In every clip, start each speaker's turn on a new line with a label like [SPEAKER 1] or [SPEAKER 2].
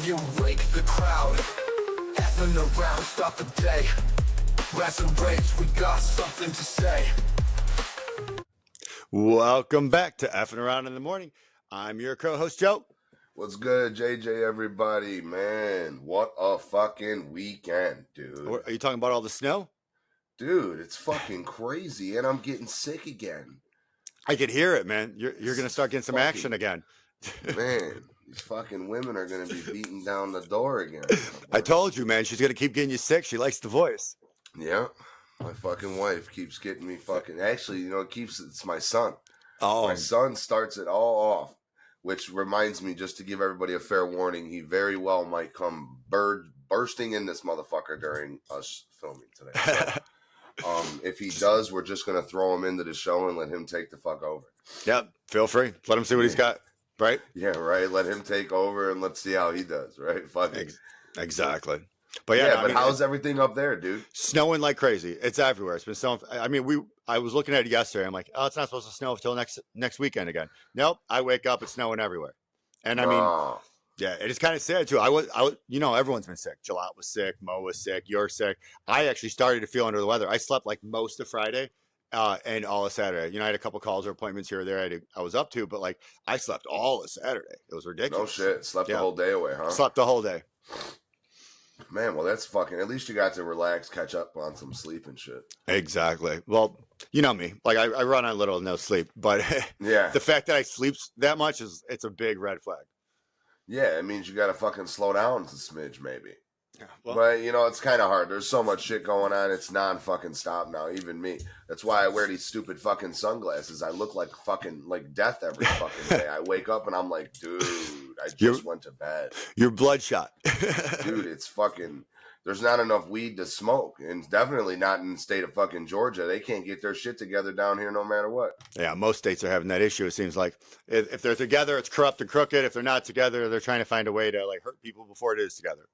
[SPEAKER 1] you wake the crowd. F'nAround, stop the day. Rats and raves, we got something to say.
[SPEAKER 2] Welcome back to F'nAround in the Morning. I'm your co-host, Joe.
[SPEAKER 3] What's good, JJ, everybody? Man, what a fucking weekend, dude.
[SPEAKER 2] Are you talking about all the snow?
[SPEAKER 3] Dude, it's fucking crazy, and I'm getting sick again.
[SPEAKER 2] I could hear it, man. You're going to start getting some action again.
[SPEAKER 3] Man, these fucking women are going to be beating down the door again.
[SPEAKER 2] I told you, man. She's going to keep getting you sick. She likes the voice.
[SPEAKER 3] Yeah, my fucking wife keeps getting me fucking... Actually, you know, it's my son.
[SPEAKER 2] Oh.
[SPEAKER 3] My son starts it all off, which reminds me, just to give everybody a fair warning, he very well might come bursting in this motherfucker during us filming today. So, if he does, we're just going to throw him into the show and let him take the fuck over.
[SPEAKER 2] Yep, feel free. Let him see what he's got, right?
[SPEAKER 3] Yeah, right. Let him take over and let's see how he does, right? Fuck it.
[SPEAKER 2] Exactly. But
[SPEAKER 3] but how's everything up there, dude?
[SPEAKER 2] Snowing like crazy. It's everywhere. It's been snowing. I mean, I was looking at it yesterday. I'm like, oh, it's not supposed to snow until next weekend again. Nope. I wake up, it's snowing everywhere. And I mean, yeah, it is kind of sad too. I was, you know, everyone's been sick. Jalot was sick. Mo was sick. You're sick. I actually started to feel under the weather. I slept like most of Friday and all of Saturday. You know, I had a couple calls or appointments here or there I was up to, but like I slept all of Saturday. It was ridiculous.
[SPEAKER 3] No shit. Slept the whole day away, huh?
[SPEAKER 2] Slept the whole day.
[SPEAKER 3] Man, well, that's fucking... At least you got to relax, catch up on some sleep and shit.
[SPEAKER 2] Exactly. Well, you know me. Like, I run on little no sleep. But
[SPEAKER 3] yeah,
[SPEAKER 2] the fact that I sleep that much it's a big red flag.
[SPEAKER 3] Yeah, it means you got to fucking slow down a smidge, maybe.
[SPEAKER 2] Yeah, well,
[SPEAKER 3] but, you know, it's kind of hard. There's so much shit going on. It's non-fucking stop now, even me. That's why I wear these stupid fucking sunglasses. I look like fucking, like death every fucking day. I wake up and I'm like, dude, I just went to bed.
[SPEAKER 2] You're bloodshot.
[SPEAKER 3] Dude, it's fucking... There's not enough weed to smoke. And definitely not in the state of fucking Georgia. They can't get their shit together down here no matter what.
[SPEAKER 2] Yeah, most states are having that issue. It seems like if they're together, it's corrupt and crooked. If they're not together, they're trying to find a way to like hurt people before it is together.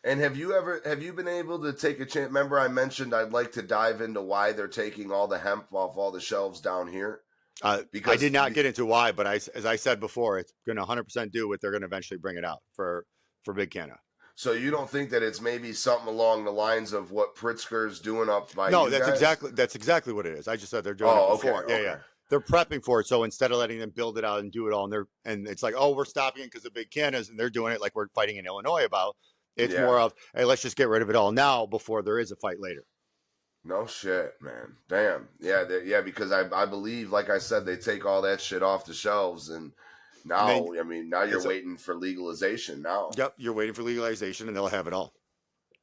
[SPEAKER 3] And have you been able to take a chance? Remember I mentioned I'd like to dive into why they're taking all the hemp off all the shelves down here?
[SPEAKER 2] Because I did not get into why, but as I said before, it's going to 100% do what they're going to eventually bring it out for Big Canna.
[SPEAKER 3] So you don't think that it's maybe something along the lines of what Pritzker's doing up by
[SPEAKER 2] No,
[SPEAKER 3] you
[SPEAKER 2] that's
[SPEAKER 3] guys?
[SPEAKER 2] exactly what it is. I just said they're doing it before.
[SPEAKER 3] Okay.
[SPEAKER 2] Yeah. They're prepping for it. So instead of letting them build it out and do it all, and it's like, oh, we're stopping it because of Big Cannas, and they're doing it like we're fighting in Illinois about. It's more of, hey, let's just get rid of it all now before there is a fight later.
[SPEAKER 3] No shit, man. Damn. Yeah, because I believe, like I said, they take all that shit off the shelves, and now, now you're waiting for legalization now.
[SPEAKER 2] Yep, you're waiting for legalization, and they'll have it all.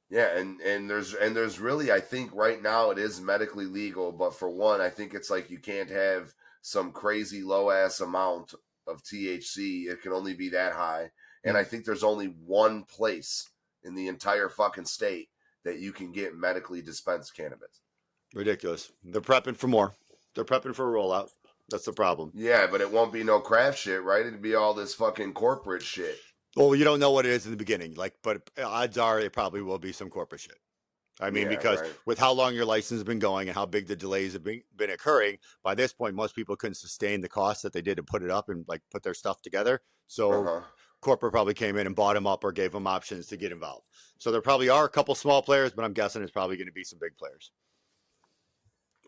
[SPEAKER 3] Yeah, and there's really, I think right now it is medically legal, but for one, I think it's like you can't have some crazy low-ass amount of THC. It can only be that high. And I think there's only one place in the entire fucking state that you can get medically dispensed cannabis.
[SPEAKER 2] Ridiculous. They're prepping for more. They're prepping for a rollout. That's the problem.
[SPEAKER 3] Yeah, but it won't be no craft shit, right? It'd be all this fucking corporate shit.
[SPEAKER 2] Well, you don't know what it is in the beginning, but odds are it probably will be some corporate shit. I mean, because with how long your license has been going and how big the delays have been occurring, by this point, most people couldn't sustain the costs that they did to put it up and like put their stuff together. So corporate probably came in and bought them up or gave them options to get involved. So there probably are a couple small players, but I'm guessing it's probably going to be some big players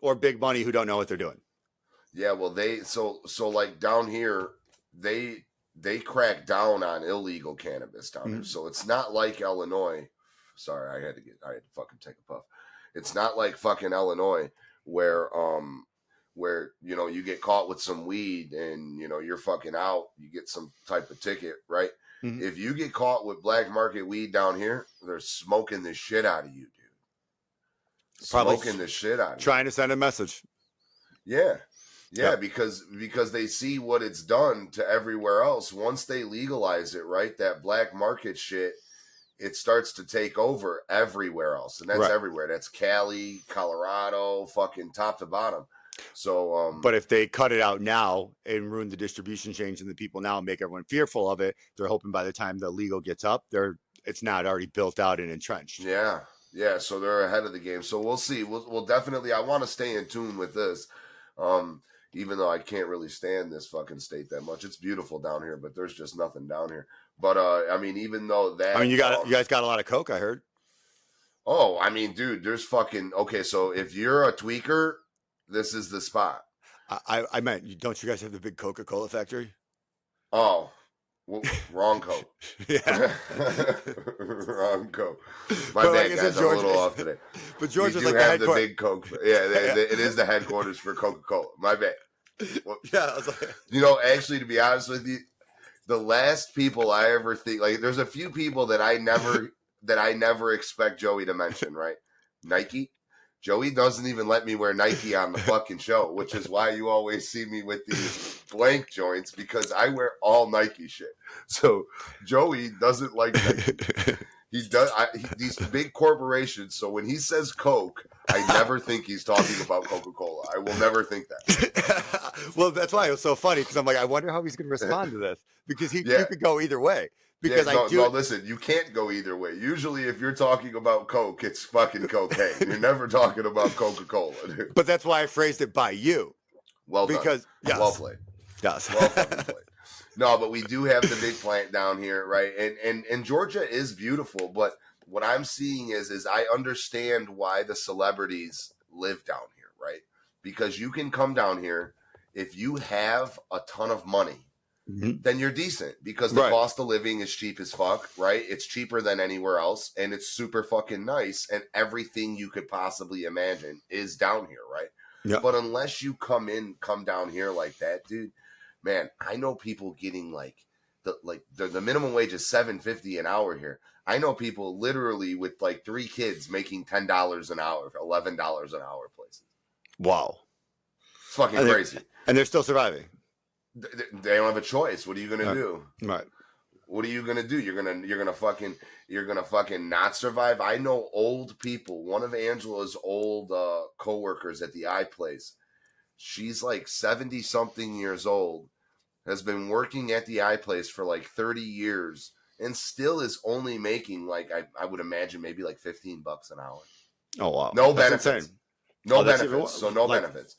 [SPEAKER 2] or big money who don't know what they're doing.
[SPEAKER 3] Yeah, well, so like down here, they crack down on illegal cannabis down here. So it's not like Illinois. Sorry, I had to fucking take a puff. It's not like fucking Illinois where you know you get caught with some weed and you know you're fucking out. You get some type of ticket, right? Mm-hmm. If you get caught with black market weed down here, they're smoking the shit out of you, dude.
[SPEAKER 2] Probably
[SPEAKER 3] smoking the shit out of you.
[SPEAKER 2] Trying to send a message.
[SPEAKER 3] Yeah. Yeah, because they see what it's done to everywhere else. Once they legalize it, right, that black market shit, it starts to take over everywhere else. And that's everywhere. That's Cali, Colorado, fucking top to bottom. So,
[SPEAKER 2] but if they cut it out now and ruin the distribution chains and the people now make everyone fearful of it, they're hoping by the time the legal gets up, it's not already built out and entrenched.
[SPEAKER 3] Yeah. Yeah. So they're ahead of the game. So we'll see. We'll definitely, I want to stay in tune with this. Even though I can't really stand this fucking state that much. It's beautiful down here, but there's just nothing down here. But I mean, even though that,
[SPEAKER 2] I mean, you guys got a lot of coke, I heard.
[SPEAKER 3] Oh, I mean, dude, there's fucking okay. So if you're a tweaker, this is the spot.
[SPEAKER 2] I meant, don't you guys have the big Coca-Cola factory?
[SPEAKER 3] Oh, well, wrong coke.
[SPEAKER 2] Yeah.
[SPEAKER 3] Wrong coke. My
[SPEAKER 2] But
[SPEAKER 3] bad,
[SPEAKER 2] like I said,
[SPEAKER 3] guys. I'm a little off today.
[SPEAKER 2] But Georgia's
[SPEAKER 3] We do
[SPEAKER 2] like the
[SPEAKER 3] have the
[SPEAKER 2] headquarters.
[SPEAKER 3] big coke. Yeah, it is the headquarters for Coca-Cola. My bad. Well,
[SPEAKER 2] Yeah, I was like,
[SPEAKER 3] you know, actually, to be honest with you, the last people I ever think like there's a few people that I never expect Joey to mention, right? Nike. Joey doesn't even let me wear Nike on the fucking show, which is why you always see me with these blank joints because I wear all Nike shit. So Joey doesn't like Nike. He does these big corporations. So when he says Coke, I never think he's talking about Coca-Cola. I will never think that.
[SPEAKER 2] Well, that's why it was so funny because I'm like, I wonder how he's going to respond to this because you could go either way. Because
[SPEAKER 3] no, listen, you can't go either way. Usually, if you're talking about Coke, it's fucking cocaine. You're never talking about Coca-Cola, dude.
[SPEAKER 2] But that's why I phrased it by you.
[SPEAKER 3] Well done.
[SPEAKER 2] Because yes.
[SPEAKER 3] Well played.
[SPEAKER 2] Yes.
[SPEAKER 3] Well fucking played. No, but we do have the big plant down here, right? And Georgia is beautiful, but what I'm seeing is I understand why the celebrities live down here, right? Because you can come down here if you have a ton of money. Mm-hmm. Then you're decent because the cost of living is cheap as fuck, right? It's cheaper than anywhere else, and it's super fucking nice, and everything you could possibly imagine is down here, right? Yep. But unless you come down here like that, dude, man, I know people getting the minimum wage is $7.50 an hour here. I know people literally with like 3 kids making $10 an hour, $11 an hour places.
[SPEAKER 2] Wow,
[SPEAKER 3] it's fucking crazy,
[SPEAKER 2] and they're still surviving.
[SPEAKER 3] They don't have a choice. What are you gonna do?
[SPEAKER 2] Right.
[SPEAKER 3] What are you gonna do? You're gonna fucking not survive. I know old people. One of Angela's old coworkers at the iPlace. She's like 70-something years old. Has been working at the iPlace for like 30 years and still is only making like I would imagine maybe like $15 an hour.
[SPEAKER 2] Oh wow.
[SPEAKER 3] No benefits. Insane. No benefits. So no benefits.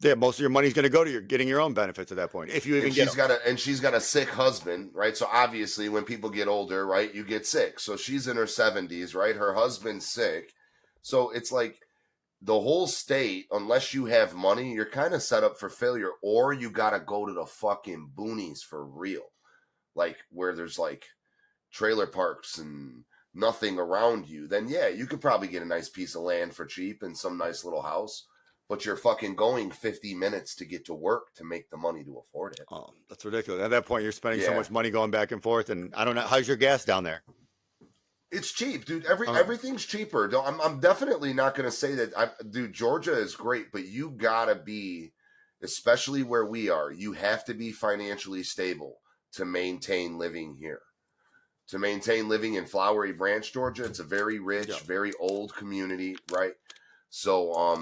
[SPEAKER 2] Yeah, most of your money's going to go to getting your own benefits at that point. If you even get
[SPEAKER 3] them. She's got a sick husband, right? So obviously when people get older, right, you get sick. So she's in her 70s, right? Her husband's sick. So it's like the whole state, unless you have money, you're kind of set up for failure, or you got to go to the fucking boonies for real. Like where there's like trailer parks and nothing around you. Then yeah, you could probably get a nice piece of land for cheap and some nice little house. But you're fucking going 50 minutes to get to work to make the money to afford it.
[SPEAKER 2] Oh, that's ridiculous. At that point, you're spending so much money going back and forth. And I don't know. How's your gas down there?
[SPEAKER 3] It's cheap, dude. Everything's cheaper. I'm definitely not going to say that. Dude, Georgia is great, but you got to be, especially where we are, you have to be financially stable to maintain living here. To maintain living in Flowery Branch, Georgia, it's a very rich, very old community, right? So,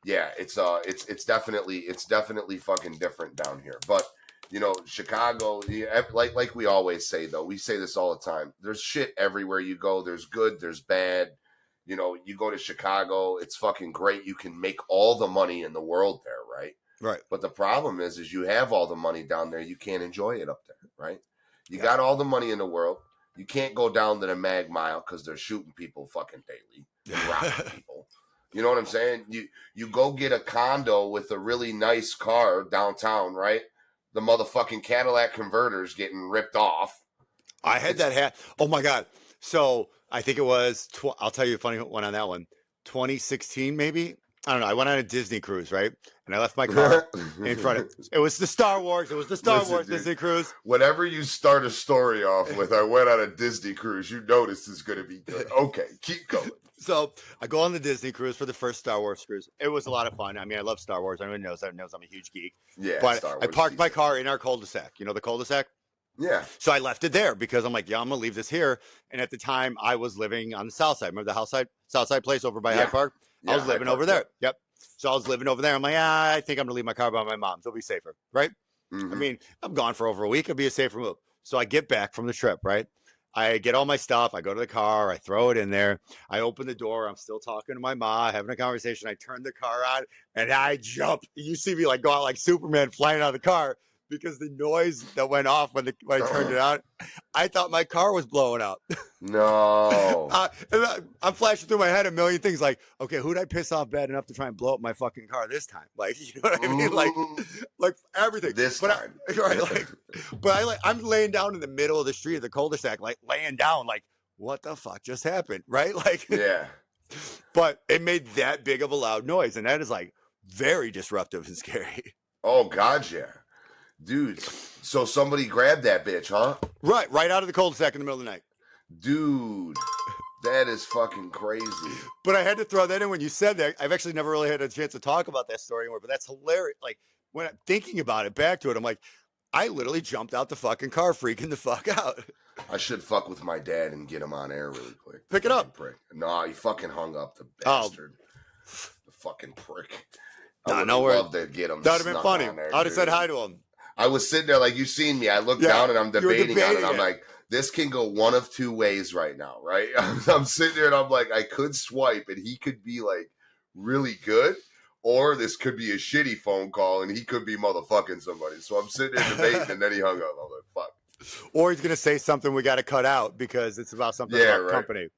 [SPEAKER 3] yeah, it's definitely fucking different down here. But you know, Chicago, like we always say though, we say this all the time. There's shit everywhere you go. There's good, there's bad. You know, you go to Chicago, it's fucking great. You can make all the money in the world there, right?
[SPEAKER 2] Right.
[SPEAKER 3] But the problem is you have all the money down there, you can't enjoy it up there, right? You got all the money in the world. You can't go down to the Mag Mile because they're shooting people fucking daily and robbing people. You know what I'm saying? You go get a condo with a really nice car downtown, right? The motherfucking Cadillac converter's getting ripped off.
[SPEAKER 2] I had that hat. Oh my God. So I think it was, I'll tell you a funny one on that one. 2016, maybe? I don't know. I went on a Disney cruise, right? And I left my car in front of it. Was the Star Wars. It was the Star Wars Disney cruise.
[SPEAKER 3] Whenever you start a story off with, I went on a Disney cruise, you notice it's going to be good. Okay, keep going.
[SPEAKER 2] So I go on the Disney cruise for the first Star Wars cruise. It was a lot of fun. I mean, I love Star Wars. Everyone knows that. Knows I'm a huge geek.
[SPEAKER 3] Yeah,
[SPEAKER 2] but
[SPEAKER 3] Star Wars
[SPEAKER 2] I parked my car in our cul-de-sac. You know the cul-de-sac?
[SPEAKER 3] Yeah.
[SPEAKER 2] So I left it there because I'm like, yeah, I'm going to leave this here. And at the time, I was living on the south side. Remember the south side place over by Hyde Park? I was living over there. Yep. So I was living over there. I'm like, I think I'm going to leave my car by my mom's. It'll be safer, right? Mm-hmm. I mean, I'm gone for over a week. It'll be a safer move. So I get back from the trip, right? I get all my stuff. I go to the car. I throw it in there. I open the door. I'm still talking to my ma, having a conversation. I turn the car on and I jump. You see me like go out like Superman flying out of the car because the noise that went off when I turned it on, I thought my car was blowing up.
[SPEAKER 3] No.
[SPEAKER 2] I'm flashing through my head a million things like, okay, who'd I piss off bad enough to try and blow up my fucking car this time? Like, you know what I mean? Like everything.
[SPEAKER 3] This time.
[SPEAKER 2] I'm laying down in the middle of the street of the cul-de-sac, like laying down, like, what the fuck just happened? Right? Like,
[SPEAKER 3] Yeah.
[SPEAKER 2] But it made that big of a loud noise, and that is like very disruptive and scary.
[SPEAKER 3] Oh God, yeah. Dude, so somebody grabbed that bitch, huh?
[SPEAKER 2] Right out of the cul-de-sac in the middle of the night.
[SPEAKER 3] Dude, that is fucking crazy.
[SPEAKER 2] But I had to throw that in when you said that. I've actually never really had a chance to talk about that story anymore, but that's hilarious. Like, when I'm thinking about it, back to it, I'm like, I literally jumped out the fucking car freaking the fuck out.
[SPEAKER 3] I should fuck with my dad and get him on air really quick.
[SPEAKER 2] Pick it up.
[SPEAKER 3] Prick. No, he fucking hung up, the bastard. The fucking prick. I would love to get him.
[SPEAKER 2] That would have been funny. I would have said hi to him.
[SPEAKER 3] I was sitting there like you seen me. I looked down and I'm debating on it. I'm like, this can go one of two ways right now, right? I'm sitting there and I'm like, I could swipe and he could be like really good, or this could be a shitty phone call and he could be motherfucking somebody. So I'm sitting there debating and then he hung up. I'm like, fuck.
[SPEAKER 2] Or he's gonna say something we got to cut out because it's about something about company.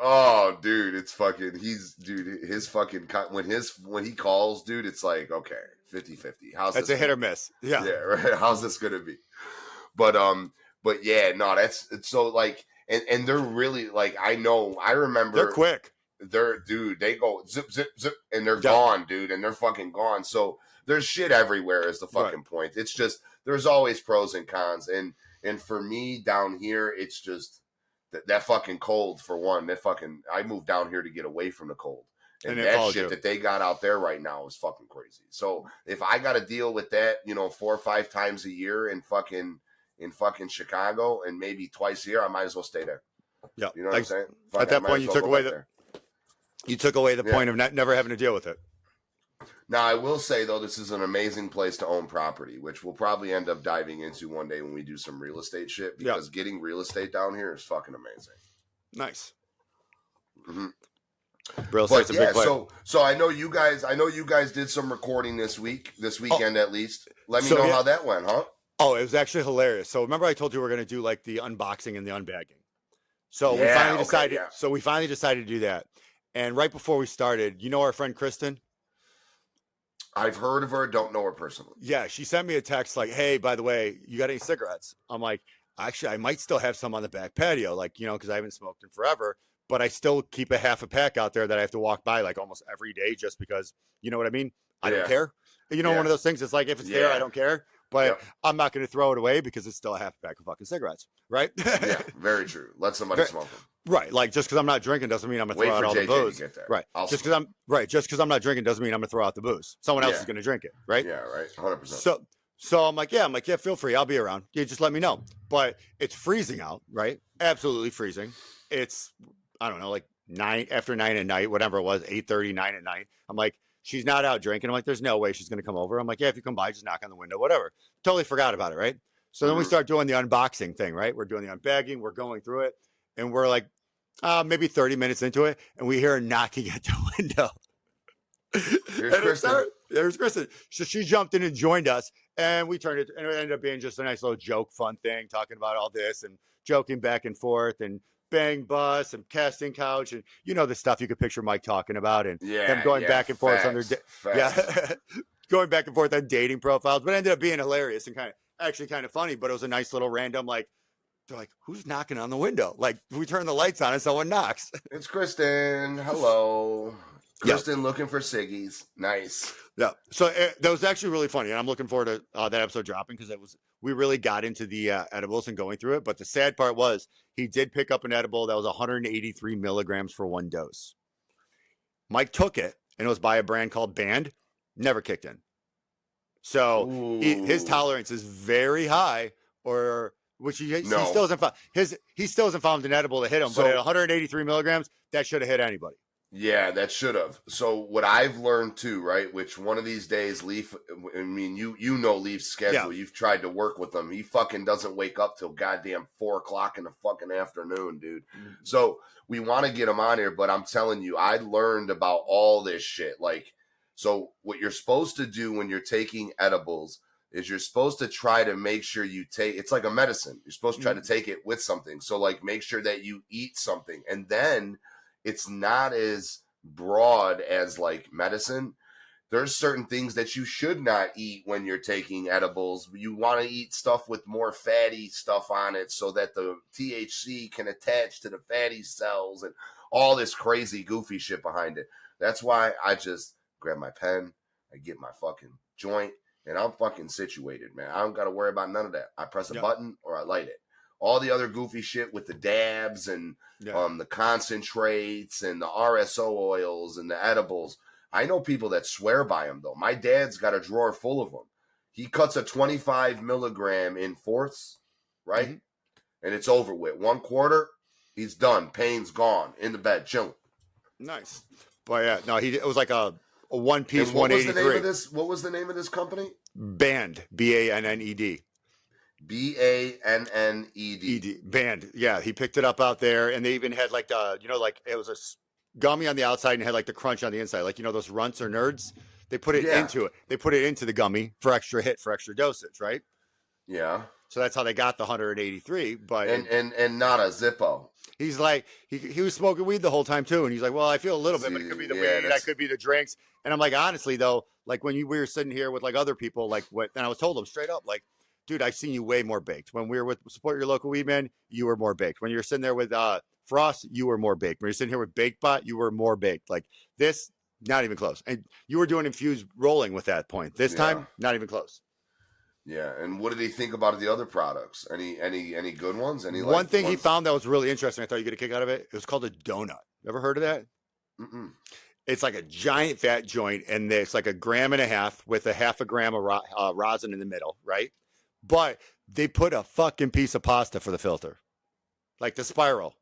[SPEAKER 3] Oh, dude, it's fucking. His fucking when he calls, dude, it's like okay, 50-50.
[SPEAKER 2] That's a hit or miss. Yeah,
[SPEAKER 3] right. How's this gonna be? But yeah, no, it's so like, and they're really like, I remember
[SPEAKER 2] they're quick.
[SPEAKER 3] They go zip zip zip, and they're gone, dude, and they're fucking gone. So there's shit everywhere. Is the fucking point? It's just there's always pros and cons, and for me down here, it's just. That fucking cold for one. I moved down here to get away from the cold, and that shit that they got out there right now is fucking crazy. So if I got to deal with that, 4 or 5 times a year in fucking Chicago, and maybe twice a year, I might as well stay there.
[SPEAKER 2] Yeah,
[SPEAKER 3] you know what I'm saying.
[SPEAKER 2] At that point, you took away the point of never having to deal with it.
[SPEAKER 3] Now, I will say, though, this is an amazing place to own property, which we'll probably end up diving into one day when we do some real estate shit, because getting real estate down here is fucking amazing.
[SPEAKER 2] Nice.
[SPEAKER 3] Mm-hmm.
[SPEAKER 2] Real estate's a big place.
[SPEAKER 3] So I know you guys did some recording this weekend at least. Let me know how that went, huh?
[SPEAKER 2] Oh, it was actually hilarious. So remember I told you we were going to do like the unboxing and the unbagging. So we finally decided. Yeah. So we finally decided to do that. And right before we started, our friend Kristen?
[SPEAKER 3] I've heard of her, don't know her personally.
[SPEAKER 2] Yeah, she sent me a text like, hey, by the way, you got any cigarettes? I'm like, actually, I might still have some on the back patio, like, because I haven't smoked in forever, but I still keep a half a pack out there that I have to walk by like almost every day just because, you know what I mean? I don't care. One of those things, it's like, if it's there, I don't care, but I'm not going to throw it away because it's still a half a pack of fucking cigarettes, right?
[SPEAKER 3] Yeah, very true. Let somebody smoke them.
[SPEAKER 2] Right, like just because I'm not drinking doesn't mean I'm gonna throw out all the booze. Right, just because I'm not drinking doesn't mean I'm gonna throw out the booze. Someone else is gonna drink it, right?
[SPEAKER 3] Yeah, right, 100%.
[SPEAKER 2] So I'm like, feel free, I'll be around. Yeah, just let me know. But it's freezing out, right? Absolutely freezing. It's I don't know, like 9 after 9 at night, whatever it was, 8:30, 9 at night. I'm like, she's not out drinking. I'm like, there's no way she's gonna come over. I'm like, if you come by, just knock on the window, whatever. Totally forgot about it, right? So then we start doing the unboxing thing, right? We're doing the unbagging, we're going through it, and we're like. Maybe 30 minutes into it, and we hear her knocking at the window. There's Kristen. So she jumped in and joined us, and we turned it, and it ended up being just a nice little joke, fun thing, talking about all this and joking back and forth, and bang bus and casting couch, and the stuff you could picture Mike talking about, and them going back and forth on their going back and forth on dating profiles, but it ended up being hilarious and kind of funny. But it was a nice little random like. They're like, who's knocking on the window? Like, we turn the lights on and someone knocks. It's
[SPEAKER 3] Kristen. Hello. Kristen looking for ciggies. Nice.
[SPEAKER 2] Yeah. So that was actually really funny. And I'm looking forward to that episode dropping because we really got into the edibles and going through it. But the sad part was he did pick up an edible that was 183 milligrams for one dose. Mike took it, and it was by a brand called Band. Never kicked in. So his tolerance is very high, which he still hasn't found. He still hasn't found an edible to hit him. So, but at 183 milligrams, that should have hit anybody.
[SPEAKER 3] Yeah, that should have. So what I've learned too, right? Which one of these days, Leaf. I mean, you know Leaf's schedule. Yeah. You've tried to work with him. He fucking doesn't wake up till goddamn 4:00 in the fucking afternoon, dude. Mm-hmm. So we want to get him on here, but I'm telling you, I learned about all this shit. Like, so what you're supposed to do when you're taking edibles. is you're supposed to try to make sure you take, it's like a medicine. You're supposed to try to take it with something. So like make sure that you eat something, and then it's not as broad as like medicine. There's certain things that you should not eat when you're taking edibles. You want to eat stuff with more fatty stuff on it so that the THC can attach to the fatty cells and all this crazy goofy shit behind it. That's why I just grab my pen, I get my fucking joint, and I'm fucking situated, man. I don't got to worry about none of that. I press a button or I light it. All the other goofy shit with the dabs and the concentrates and the RSO oils and the edibles, I know people that swear by them, though. My dad's got a drawer full of them. He cuts a 25 milligram in fourths, right? Mm-hmm. And it's over with. 1/4, he's done. Pain's gone. In the bed, chilling.
[SPEAKER 2] Nice. But yeah, no, it was like a one piece 183.
[SPEAKER 3] What was the name of this company?
[SPEAKER 2] Banned. BANNED.
[SPEAKER 3] BANNED.
[SPEAKER 2] Banned. Yeah, he picked it up out there, and they even had like like it was a gummy on the outside and had like the crunch on the inside, like those runts or nerds. They put it into it. They put it into the gummy for extra hit, for extra dosage, right?
[SPEAKER 3] Yeah.
[SPEAKER 2] So that's how they got the 183. But
[SPEAKER 3] and not a Zippo.
[SPEAKER 2] He's like he was smoking weed the whole time too, and he's like, well, I feel a little bit, but it could be the weed, that could be the drinks. And I'm like, honestly though, like when we were sitting here with like other people, like and I was told them straight up, like, dude, I've seen you way more baked. When we were with Support Your Local Weed Man, you were more baked. When you're sitting there with Frost, you were more baked. When you're sitting here with BakeBot, you were more baked. Like this, not even close. And you were doing infused rolling with that point. This time, not even close.
[SPEAKER 3] Yeah. And what did he think about the other products? Any good ones?
[SPEAKER 2] One thing he found that was really interesting, I thought you'd get a kick out of it. It was called a donut. Ever heard of that?
[SPEAKER 3] Mm-mm.
[SPEAKER 2] It's like a giant fat joint, and it's like 1.5 grams with 0.5 gram of rosin in the middle, right? But they put a fucking piece of pasta for the filter, like the spiral.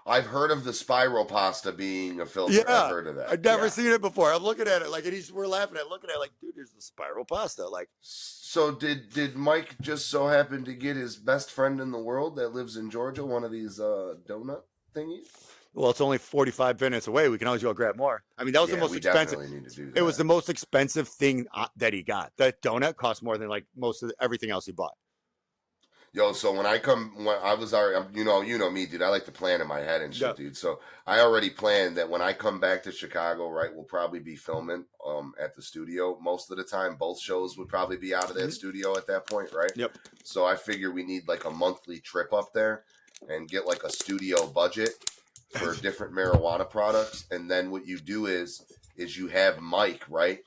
[SPEAKER 3] I've heard of the spiral pasta being a filter.
[SPEAKER 2] Yeah,
[SPEAKER 3] I've heard of that.
[SPEAKER 2] I've never seen it before. I'm looking at it like, and we're laughing at it, looking at it like, dude, there's the spiral pasta. Like,
[SPEAKER 3] so did Mike just so happen to get his best friend in the world that lives in Georgia one of these donut thingies?
[SPEAKER 2] Well, it's only 45 minutes away. We can always go grab more. I mean, that was the most expensive.
[SPEAKER 3] Need to do that.
[SPEAKER 2] It was the most expensive thing that he got. That donut cost more than like most of everything else he bought.
[SPEAKER 3] Yo, so when I was already, you know me, dude. I like to plan in my head and shit, dude. So I already planned that when I come back to Chicago, right, we'll probably be filming at the studio most of the time. Both shows would probably be out of that studio at that point, right?
[SPEAKER 2] Yep.
[SPEAKER 3] So I figure we need like a monthly trip up there and get like a studio budget for different marijuana products. And then what you do is you have Mike, right?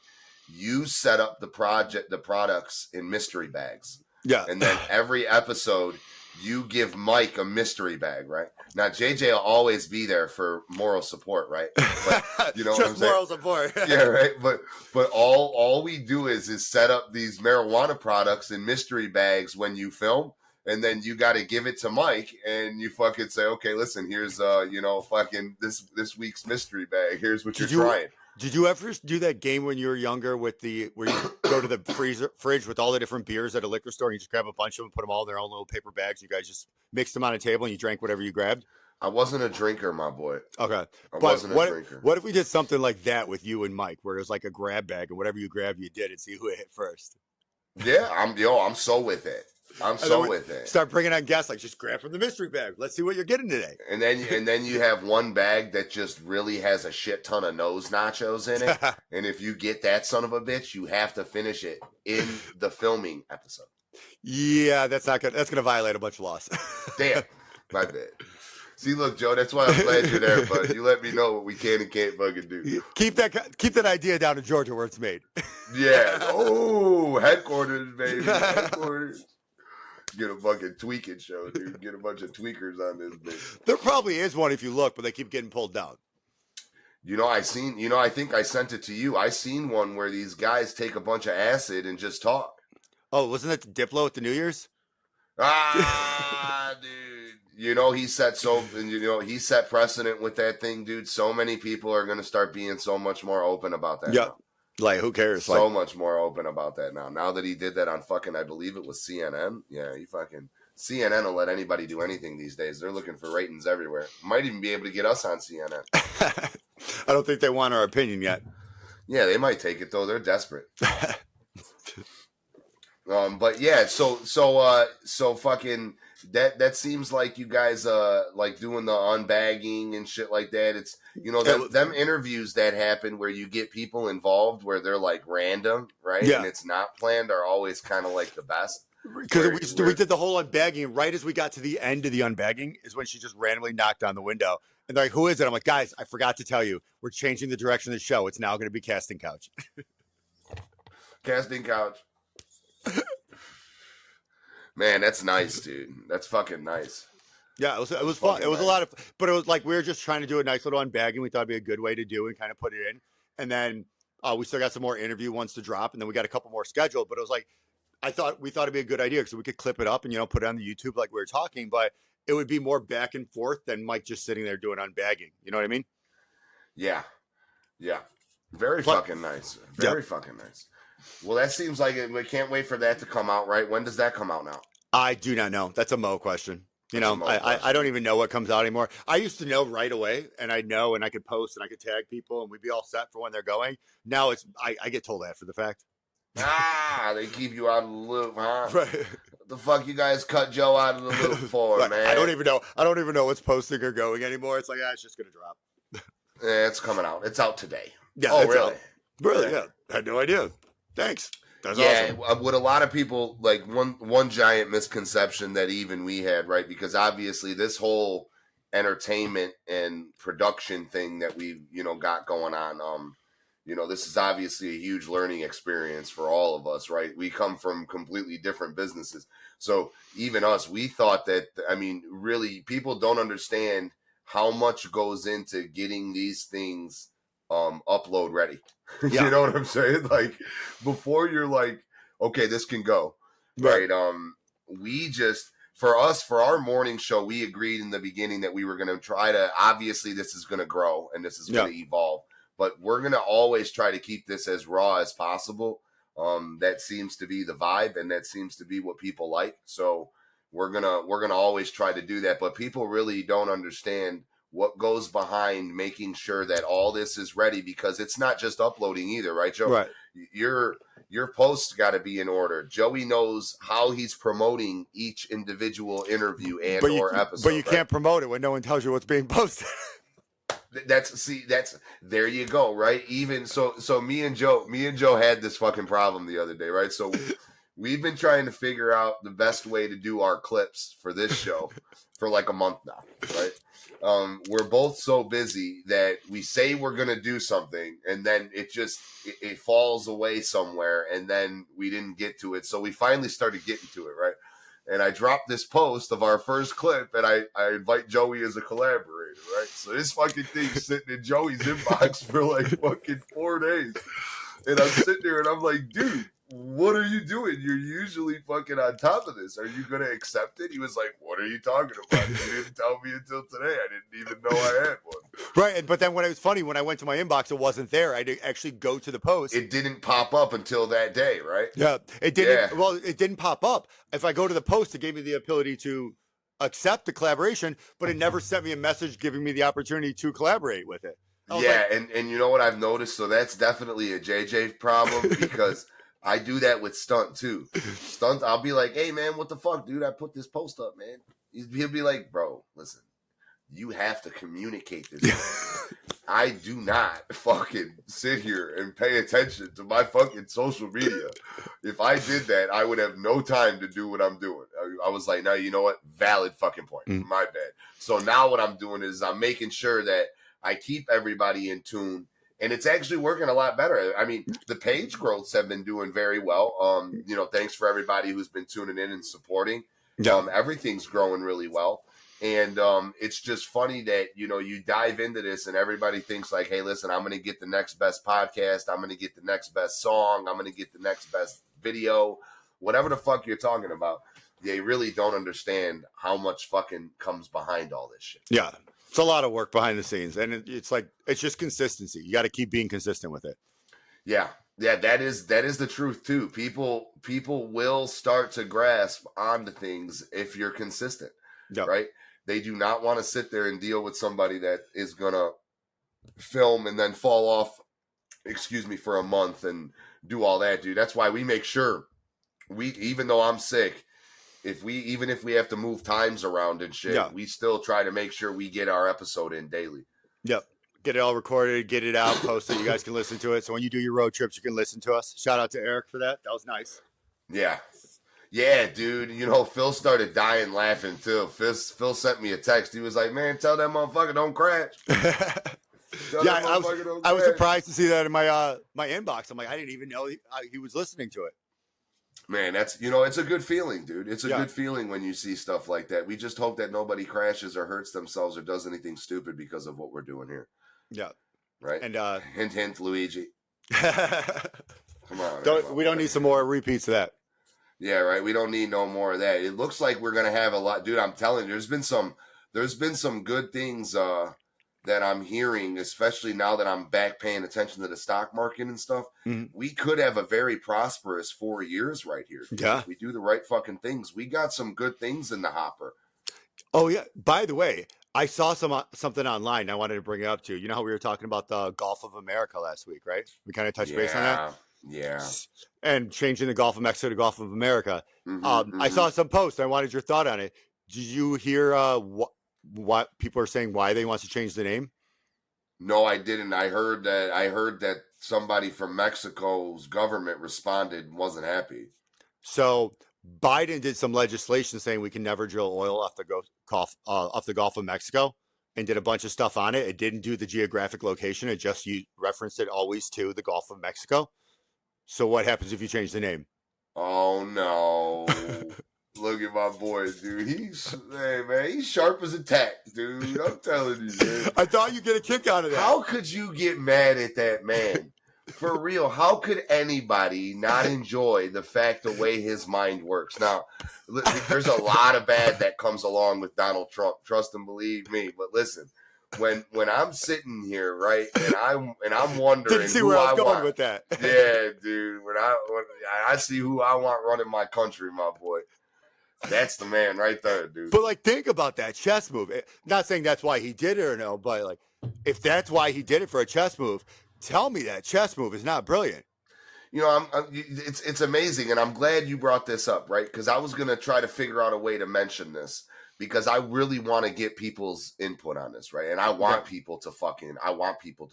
[SPEAKER 3] You set up the products in mystery bags.
[SPEAKER 2] Yeah.
[SPEAKER 3] And then every episode, you give Mike a mystery bag, right? Now, JJ will always be there for moral support, right? But, you know what I'm saying?
[SPEAKER 2] Moral support.
[SPEAKER 3] Yeah, right. But all we do is set up these marijuana products in mystery bags when you film, and then you got to give it to Mike, and you fucking say, okay, listen, here's fucking this week's mystery bag. Here's what you're trying.
[SPEAKER 2] Did you ever do that game when you were younger where you go to the fridge with all the different beers at a liquor store and you just grab a bunch of them, put them all in their own little paper bags. You guys just mixed them on a table and you drank whatever you grabbed?
[SPEAKER 3] I wasn't a drinker, my boy.
[SPEAKER 2] Okay.
[SPEAKER 3] I wasn't a drinker.
[SPEAKER 2] What if we did something like that with you and Mike, where it was like a grab bag and whatever you grabbed, you did and see who hit first?
[SPEAKER 3] Yeah, I'm so with it. I'm so with it.
[SPEAKER 2] Start bringing on guests, like just grab from the mystery bag. Let's see what you're getting today.
[SPEAKER 3] And then you have one bag that just really has a shit ton of nose nachos in it. And if you get that son of a bitch, you have to finish it in the filming episode.
[SPEAKER 2] Yeah, that's not good. That's going to violate a bunch of laws.
[SPEAKER 3] Damn, my bad. See, look, Joe, that's why I'm glad you're there, bud. You let me know what we can and can't fucking do.
[SPEAKER 2] Keep that idea down in Georgia where it's made.
[SPEAKER 3] Yeah. Oh, headquarters, baby. Headquarters. Get a fucking tweaking show, dude. Get a bunch of tweakers on this bitch.
[SPEAKER 2] There probably is one if you look, but they keep getting pulled down.
[SPEAKER 3] I think I sent it to you. I seen one where these guys take a bunch of acid and just talk.
[SPEAKER 2] Oh, wasn't that the Diplo at the New Year's?
[SPEAKER 3] Ah, dude. He set precedent with that thing, dude. So many people are going to start being so much more open about that.
[SPEAKER 2] Yeah. Like, who cares?
[SPEAKER 3] So much more open about that now. Now that he did that on fucking, I believe it was CNN. Yeah, CNN will let anybody do anything these days. They're looking for ratings everywhere. Might even be able to get us on CNN.
[SPEAKER 2] I don't think they want our opinion yet.
[SPEAKER 3] Yeah, they might take it, though. They're desperate. But yeah, so fucking that seems like you guys like doing the unbagging and shit like that. It's them interviews that happen where you get people involved where they're like random, right?
[SPEAKER 2] Yeah.
[SPEAKER 3] And it's not planned are always kind of like the best.
[SPEAKER 2] Because we did the whole unbagging. Right as we got to the end of the unbagging is when she just randomly knocked on the window. And they're like, who is it? I'm like, guys, I forgot to tell you. We're changing the direction of the show. It's now going to be Casting Couch.
[SPEAKER 3] Casting Couch. Man, that's nice, dude. That's fucking nice.
[SPEAKER 2] Yeah, it was fun. It was a lot of, but it was like we were just trying to do a nice little unbagging. We thought it'd be a good way to do and kind of put it in. And then we still got some more interview ones to drop, and then we got a couple more scheduled. But it was like we thought it'd be a good idea because we could clip it up and put it on the YouTube like we were talking. But it would be more back and forth than Mike just sitting there doing unbagging. You know what I mean?
[SPEAKER 3] Yeah, very fucking nice. Very fucking nice. Well, that seems like it. We can't wait for that to come out, right? When does that come out now?
[SPEAKER 2] I do not know. That's a Mo question. I don't even know what comes out anymore. I used to know right away, and I know, and I could post, and I could tag people, and we'd be all set for when they're going. Now I get told after the fact.
[SPEAKER 3] They keep you out of the loop, huh?
[SPEAKER 2] Right.
[SPEAKER 3] What the fuck you guys cut Joe out of the loop for,
[SPEAKER 2] Right.
[SPEAKER 3] man?
[SPEAKER 2] I don't even know what's posting or going anymore. It's like, it's just going to drop.
[SPEAKER 3] Yeah, it's coming out. It's out today.
[SPEAKER 2] Yeah.
[SPEAKER 3] Oh, really?
[SPEAKER 2] Out. Really? Yeah. I had no idea. Thanks. That's awesome.
[SPEAKER 3] What a lot of people like one giant misconception that even we had, right? Because obviously this whole entertainment and production thing that we've got going on, this is obviously a huge learning experience for all of us, right? We come from completely different businesses, so even us, we thought that really people don't understand how much goes into getting these things upload ready.
[SPEAKER 2] Yeah.
[SPEAKER 3] You know what I'm saying? Like before you're like, okay, this can go. Right. We just for our morning show, we agreed in the beginning that we were gonna try to obviously this is gonna grow and this is gonna evolve, but we're gonna always try to keep this as raw as possible. That seems to be the vibe and that seems to be what people like. So we're gonna always try to do that. But people really don't understand what goes behind making sure that all this is ready, because it's not just uploading either, right, Joe?
[SPEAKER 2] Right.
[SPEAKER 3] Your posts got to be in order. Joey knows how he's promoting each individual interview or episode.
[SPEAKER 2] But you can't promote it when no one tells you what's being posted.
[SPEAKER 3] That's there you go, right? Even so me and Joe had this fucking problem the other day, right? So we've been trying to figure out the best way to do our clips for this show for like a month now, right? We're both so busy that we say we're going to do something and then it falls away somewhere and then we didn't get to it. So we finally started getting to it, right? And I dropped this post of our first clip and I invite Joey as a collaborator, right? So this fucking thing's sitting in Joey's inbox for like fucking 4 days. And I'm sitting there and I'm like, dude, what are you doing? You're usually fucking on top of this. Are you going to accept it? He was like, what are you talking about? You didn't tell me until today. I didn't even know I had one.
[SPEAKER 2] Right. But then when it was funny, when I went to my inbox, it wasn't there. I had to actually go to the post.
[SPEAKER 3] It didn't pop up until that day, right?
[SPEAKER 2] Yeah. It didn't.
[SPEAKER 3] Yeah.
[SPEAKER 2] Well, it didn't pop up. If I go to the post, it gave me the ability to accept the collaboration, but it never sent me a message giving me the opportunity to collaborate with it.
[SPEAKER 3] Yeah. And you know what I've noticed? So that's definitely a JJ problem because I do that with Stunt too. Stunt, I'll be like, hey man, what the fuck, dude? I put this post up, man. He'll be like, bro, listen, you have to communicate this. I do not fucking sit here and pay attention to my fucking social media. If I did that, I would have no time to do what I'm doing. I was like, no, you know what? Valid fucking point. My bad. So now what I'm doing is I'm making sure that I keep everybody in tune. And it's actually working a lot better. I mean, the page growths have been doing very well. Thanks for everybody who's been tuning in and supporting. Everything's growing really well. And it's just funny that, you dive into this and everybody thinks like, hey, listen, I'm going to get the next best podcast. I'm going to get the next best song. I'm going to get the next best video, whatever the fuck you're talking about. They really don't understand how much fucking comes behind all this shit.
[SPEAKER 2] Yeah. It's a lot of work behind the scenes, and it's just consistency. You got to keep being consistent with it.
[SPEAKER 3] Yeah, that is the truth too. People will start to grasp onto things if you're consistent, right? They do not want to sit there and deal with somebody that is gonna film and then fall off, for a month and do all that, dude. That's why we make sure even though I'm sick, if we have to move times around and shit,
[SPEAKER 2] Yeah.
[SPEAKER 3] we still try to make sure we get our episode in daily.
[SPEAKER 2] Yep. Get it all recorded, get it out, post it. You guys can listen to it. So when you do your road trips, you can listen to us. Shout out to Eric for that. That was nice.
[SPEAKER 3] Yeah. Yeah, dude. You know, Phil started dying laughing too. Phil sent me a text. He was like, "Man, tell that motherfucker don't crash."
[SPEAKER 2] Yeah, I was surprised to see that in my my inbox. I'm like, I didn't even know he was listening to it.
[SPEAKER 3] Man, that's, you know, it's a good feeling, dude. It's a good feeling when you see stuff like that. We just hope that nobody crashes or hurts themselves or does anything stupid because of what we're doing here.
[SPEAKER 2] Yeah.
[SPEAKER 3] Right.
[SPEAKER 2] And
[SPEAKER 3] hint, hint, Luigi. Come on.
[SPEAKER 2] We don't need some more repeats of that.
[SPEAKER 3] Yeah, right. We don't need no more of that. It looks like we're gonna have a lot, dude. I'm telling you, there's been some good things that I'm hearing, especially now that I'm back paying attention to the stock market and stuff.
[SPEAKER 2] Mm-hmm.
[SPEAKER 3] We could have a very prosperous 4 years right here.
[SPEAKER 2] Yeah.
[SPEAKER 3] If we do the right fucking things. We got some good things in the hopper.
[SPEAKER 2] Oh yeah. By the way, I saw something online. I wanted to bring it up to you. You know how we were talking about the Gulf of America last week, right? We kind of touched base on that.
[SPEAKER 3] Yeah.
[SPEAKER 2] And changing the Gulf of Mexico to Gulf of America. I saw some posts. I wanted your thought on it. Did you hear what people are saying? Why they want to change the name?
[SPEAKER 3] No, I didn't. I heard that somebody from Mexico's government responded and wasn't happy.
[SPEAKER 2] So Biden did some legislation saying we can never drill oil off the Gulf of Mexico, and did a bunch of stuff on it. It didn't do the geographic location. It just referenced it always to the Gulf of Mexico. So what happens if you change the name?
[SPEAKER 3] Oh no. Look at my boy, dude. He's sharp as a tack, dude. I'm telling you, man.
[SPEAKER 2] I thought you'd get a kick out of that.
[SPEAKER 3] How could you get mad at that man? For real, how could anybody not enjoy the fact the way his mind works? Now, there's a lot of bad that comes along with Donald Trump. Trust and believe me. But listen, when I'm sitting here, right, and I'm wondering
[SPEAKER 2] didn't see
[SPEAKER 3] who
[SPEAKER 2] where I
[SPEAKER 3] I
[SPEAKER 2] was going
[SPEAKER 3] want
[SPEAKER 2] with that.
[SPEAKER 3] Yeah, dude. When I see who I want running my country, my boy. That's the man right there, dude.
[SPEAKER 2] But like, think about that chess move. Not saying that's why he did it or no, but like, if that's why he did it for a chess move, tell me that chess move is not brilliant.
[SPEAKER 3] You know, it's amazing, and I'm glad you brought this up, right? Because I was gonna try to figure out a way to mention this because I really want to get people's input on this, right? And I want people to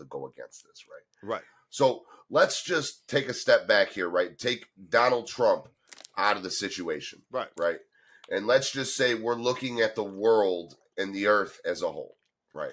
[SPEAKER 3] go against this, right?
[SPEAKER 2] Right.
[SPEAKER 3] So let's just take a step back here, right? Take Donald Trump out of the situation,
[SPEAKER 2] right?
[SPEAKER 3] And let's just say we're looking at the world and the earth as a whole, right?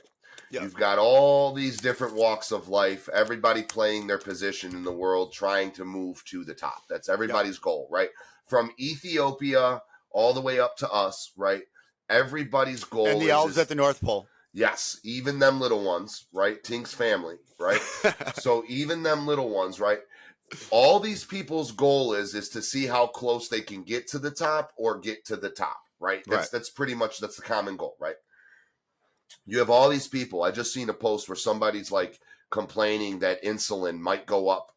[SPEAKER 3] Yep. You've got all these different walks of life, everybody playing their position in the world, trying to move to the top. That's everybody's goal, right? From Ethiopia all the way up to us, right? Everybody's goal
[SPEAKER 2] and the elves at the North Pole.
[SPEAKER 3] Yes, even them little ones, right? Tink's family, right? So even them little ones, right? All these people's goal is to see how close they can get to the top or get to the top, right? That's pretty much, that's the common goal, right? You have all these people. I just seen a post where somebody's like complaining that insulin might go up.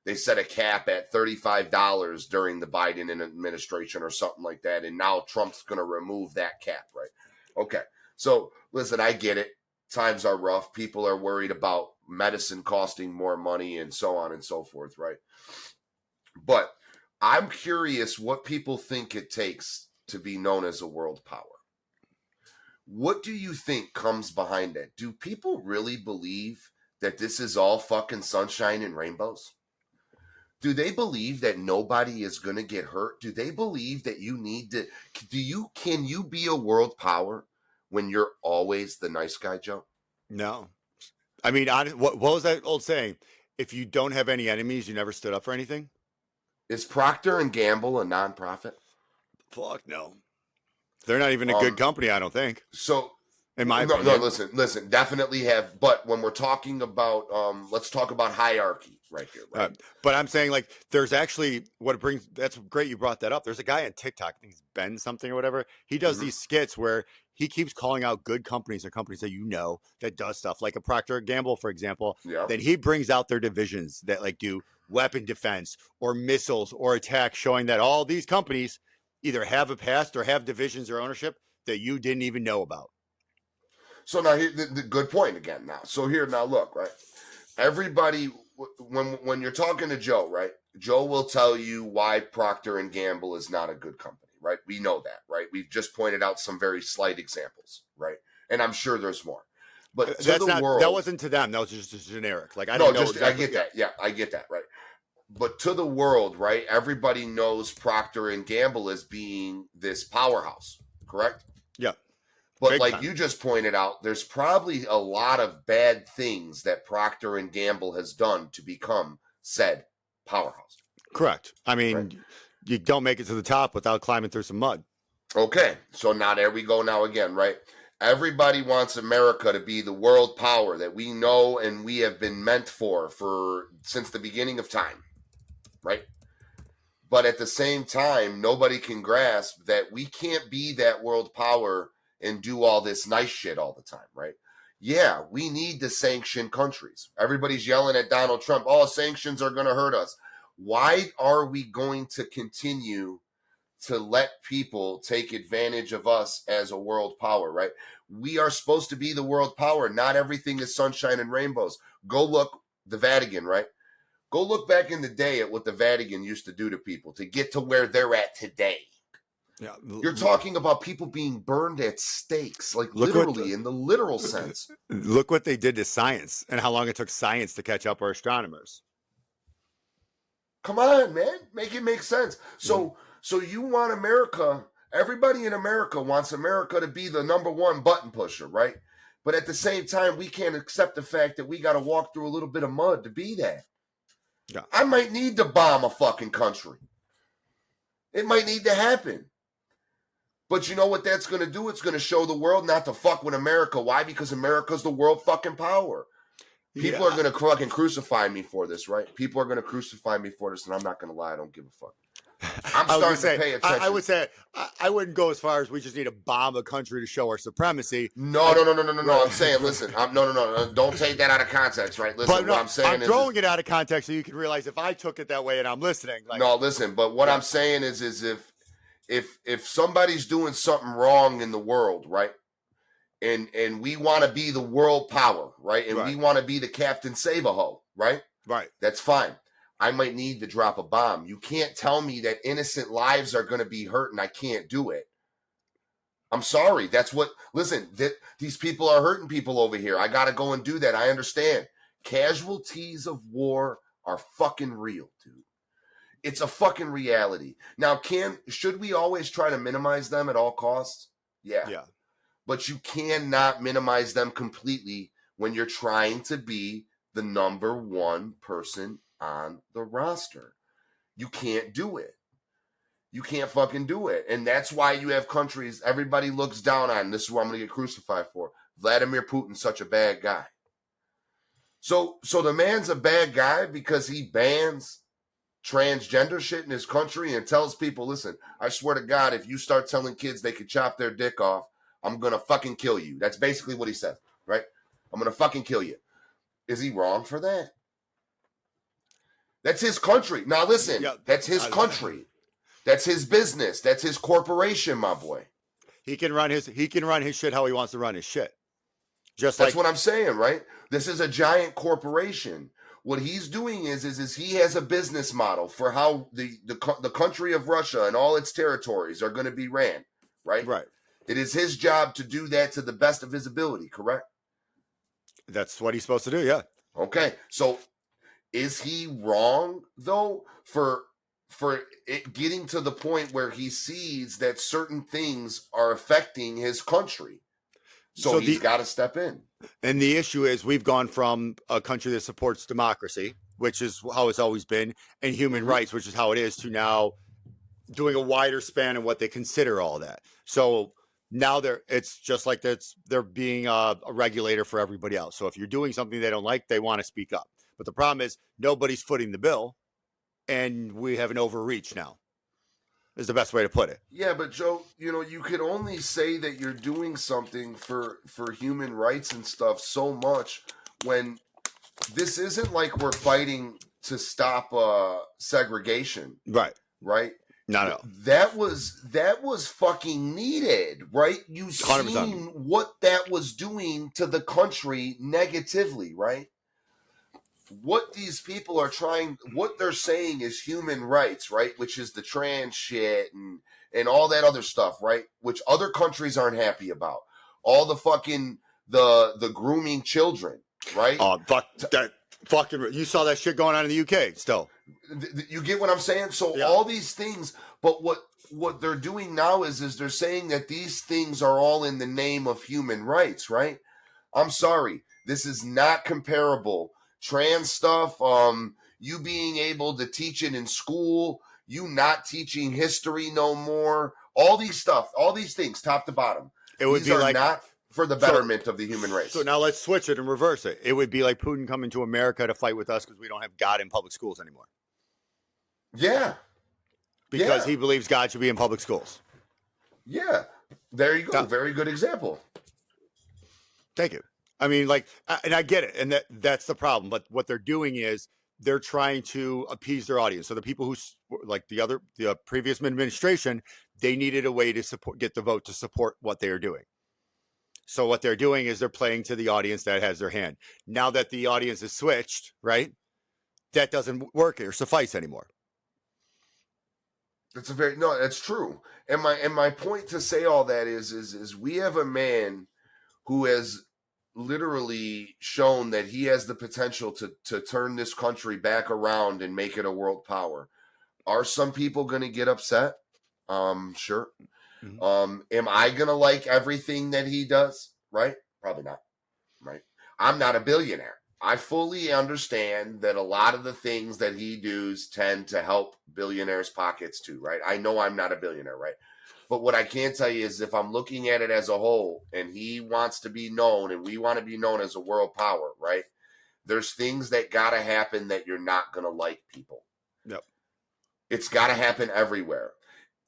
[SPEAKER 3] They set a cap at $35 during the Biden administration or something like that. And now Trump's going to remove that cap, right? Okay. So listen, I get it. Times are rough. People are worried about medicine costing more money and so on and so forth, right? But I'm curious what people think it takes to be known as a world power. What do you think comes behind that? Do people really believe that this is all fucking sunshine and rainbows? Do they believe that nobody is going to get hurt? Do they believe that you need to... Can you be a world power when you're always the nice guy, Joe?
[SPEAKER 2] No. I mean, what was that old saying? If you don't have any enemies, you never stood up for anything?
[SPEAKER 3] Is Procter & Gamble a nonprofit?
[SPEAKER 2] Fuck no. They're not even a good company, I don't think.
[SPEAKER 3] So...
[SPEAKER 2] In my opinion.
[SPEAKER 3] No, listen, definitely have. But when we're talking about, let's talk about hierarchy right here. Right?
[SPEAKER 2] But I'm saying, like, there's actually that's great you brought that up. There's a guy on TikTok, I think he's Ben something or whatever. He does these skits where he keeps calling out good companies or companies that that does stuff like a Procter & Gamble, for example.
[SPEAKER 3] Yeah.
[SPEAKER 2] Then he brings out their divisions that like do weapon defense or missiles or attacks, showing that all these companies either have a past or have divisions or ownership that you didn't even know about.
[SPEAKER 3] So now here, the good point again now. So here, now look, right? Everybody, when you're talking to Joe, right? Joe will tell you why Procter and Gamble is not a good company, right? We know that, right? We've just pointed out some very slight examples, right? And I'm sure there's more. But to
[SPEAKER 2] That's
[SPEAKER 3] the
[SPEAKER 2] not,
[SPEAKER 3] world,
[SPEAKER 2] that wasn't to them. That was just generic. Like, I
[SPEAKER 3] no,
[SPEAKER 2] didn't know
[SPEAKER 3] just
[SPEAKER 2] exactly.
[SPEAKER 3] I get that. Yeah, I get that, right? But to the world, right? Everybody knows Procter and Gamble as being this powerhouse, correct?
[SPEAKER 2] Yeah.
[SPEAKER 3] But
[SPEAKER 2] Big
[SPEAKER 3] like
[SPEAKER 2] time.
[SPEAKER 3] you just pointed out, there's probably a lot of bad things that Procter and Gamble has done to become said powerhouse.
[SPEAKER 2] Correct. I mean,
[SPEAKER 3] Right.
[SPEAKER 2] you don't make it to the top without climbing through some mud.
[SPEAKER 3] Okay, so now there we go now again, right? Everybody wants America to be the world power that we know and we have been meant for since the beginning of time, right? But at the same time, nobody can grasp that we can't be that world power and do all this nice shit all the time, right? Yeah, we need to sanction countries. Everybody's yelling at Donald Trump, oh, sanctions are going to hurt us. Why are we going to continue to let people take advantage of us as a world power, right? We are supposed to be the world power. Not everything is sunshine and rainbows. Go look, the Vatican, right? Go look back in the day at what the Vatican used to do to people to get to where they're at today.
[SPEAKER 2] Yeah.
[SPEAKER 3] You're talking about people being burned at stakes, like
[SPEAKER 2] Look
[SPEAKER 3] literally in the literal sense.
[SPEAKER 2] Look what they did to science and how long it took science to catch up our astronomers.
[SPEAKER 3] Come on, man. Make it make sense. So you want America, everybody in America wants America to be the number one button pusher, right? But at the same time, we can't accept the fact that we got to walk through a little bit of mud to be that.
[SPEAKER 2] Yeah.
[SPEAKER 3] I might need to bomb a fucking country. It might need to happen. But you know what that's going to do? It's going to show the world not to fuck with America. Why? Because America's the world fucking power. People are going to fucking crucify me for this, right? People are going to crucify me for this, and I'm not going to lie. I don't give a fuck. I'm starting to pay attention.
[SPEAKER 2] I would say I wouldn't go as far as we just need to bomb a country to show our supremacy.
[SPEAKER 3] No. I'm saying, listen, no. Don't take that out of context, right? Listen,
[SPEAKER 2] But no,
[SPEAKER 3] what I'm saying is,
[SPEAKER 2] throwing it out of context so you can realize if I took it that way and I'm listening. Like,
[SPEAKER 3] no, listen. But what I'm saying is if somebody's doing something wrong in the world, right? And we want to be the world power, right? And we want to be the Captain Save-A-Ho, right?
[SPEAKER 2] Right.
[SPEAKER 3] That's fine. I might need to drop a bomb. You can't tell me that innocent lives are going to be hurt and I can't do it. I'm sorry. That's what, listen, these people are hurting people over here. I got to go and do that. I understand. Casualties of war are fucking real, dude. It's a fucking reality. Now, should we always try to minimize them at all costs? Yeah. But you cannot minimize them completely when you're trying to be the number one person on the roster. You can't do it. You can't fucking do it. And that's why you have countries everybody looks down on. This is what I'm going to get crucified for. Vladimir Putin's such a bad guy. So the man's a bad guy because he bans transgender shit in his country and tells people, listen, I swear to God, if you start telling kids they could chop their dick off, I'm going to fucking kill you. That's basically what he said, right? I'm going to fucking kill you. Is he wrong for that? That's his country. Now listen, that's his country. That's his business. That's his corporation, my boy.
[SPEAKER 2] He can run his shit how he wants to run his shit.
[SPEAKER 3] That's what I'm saying, right? This is a giant corporation. What he's doing is he has a business model for how the country of Russia and all its territories are going to be ran, right?
[SPEAKER 2] Right.
[SPEAKER 3] It is his job to do that to the best of his ability, correct?
[SPEAKER 2] That's what he's supposed to do, yeah.
[SPEAKER 3] Okay, so is he wrong, though, for it getting to the point where he sees that certain things are affecting his country? So he's got to step in.
[SPEAKER 2] And the issue is we've gone from a country that supports democracy, which is how it's always been, and human rights, which is how it is, to now doing a wider span of what they consider all that. So now it's just like they're being a regulator for everybody else. So if you're doing something they don't like, they want to speak up. But the problem is nobody's footing the bill, and we have an overreach now, is the best way to put it.
[SPEAKER 3] Yeah, but Joe, you could only say that you're doing something for human rights and stuff so much when this isn't like we're fighting to stop segregation.
[SPEAKER 2] Right.
[SPEAKER 3] Right?
[SPEAKER 2] No.
[SPEAKER 3] That was fucking needed, right? You
[SPEAKER 2] 100%.
[SPEAKER 3] seen what that was doing to the country negatively, right? what these people are trying, what they're saying is human rights, right? Which is the trans shit and all that other stuff, right? Which other countries aren't happy about. All the fucking the grooming children, right?
[SPEAKER 2] Fuck that fucking. You saw that shit going on in the UK still.
[SPEAKER 3] You get what I'm saying? So
[SPEAKER 2] Yeah.
[SPEAKER 3] all these things, but what they're doing now is they're saying that these things are all in the name of human rights, right? I'm sorry, this is not comparable. Trans stuff, you being able to teach it in school, you not teaching history no more, all these things, top to bottom.
[SPEAKER 2] It would
[SPEAKER 3] These
[SPEAKER 2] be
[SPEAKER 3] are
[SPEAKER 2] like
[SPEAKER 3] not for the betterment of the human race.
[SPEAKER 2] So now let's switch it and reverse it. It would be like Putin coming to America to fight with us because we don't have God in public schools anymore.
[SPEAKER 3] Yeah.
[SPEAKER 2] Because he believes God should be in public schools.
[SPEAKER 3] Yeah. There you go. Very good example.
[SPEAKER 2] Thank you. I mean, like, and I get it. And that's the problem. But what they're doing is they're trying to appease their audience. So the people who, like the previous administration, they needed a way to get the vote to support what they are doing. So what they're doing is they're playing to the audience that has their hand. Now that the audience is switched, right? That doesn't work or suffice anymore.
[SPEAKER 3] That's true. And my point to say all that is we have a man who has literally shown that he has the potential to turn this country back around and make it a world power. Are some people going to get upset? Sure. Mm-hmm. Am I going to like everything that he does? Right? Probably not. Right? I'm not a billionaire. I fully understand that a lot of the things that he does tend to help billionaires' pockets too, right? I know I'm not a billionaire, right? But what I can tell you is if I'm looking at it as a whole and he wants to be known and we want to be known as a world power, right? There's things that got to happen that you're not going to like people.
[SPEAKER 2] Yep. It's
[SPEAKER 3] got to happen everywhere.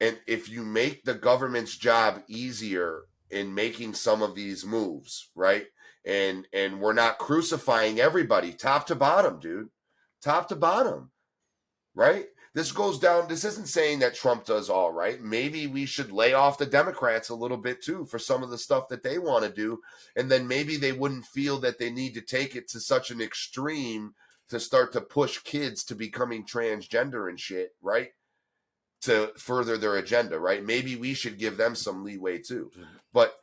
[SPEAKER 3] And if you make the government's job easier in making some of these moves, right? And we're not crucifying everybody top to bottom, dude. Top to bottom, right? This goes down. This isn't saying that Trump does all right. Maybe we should lay off the Democrats a little bit too for some of the stuff that they want to do. And then maybe they wouldn't feel that they need to take it to such an extreme to start to push kids to becoming transgender and shit, right? To further their agenda, right? Maybe we should give them some leeway too. But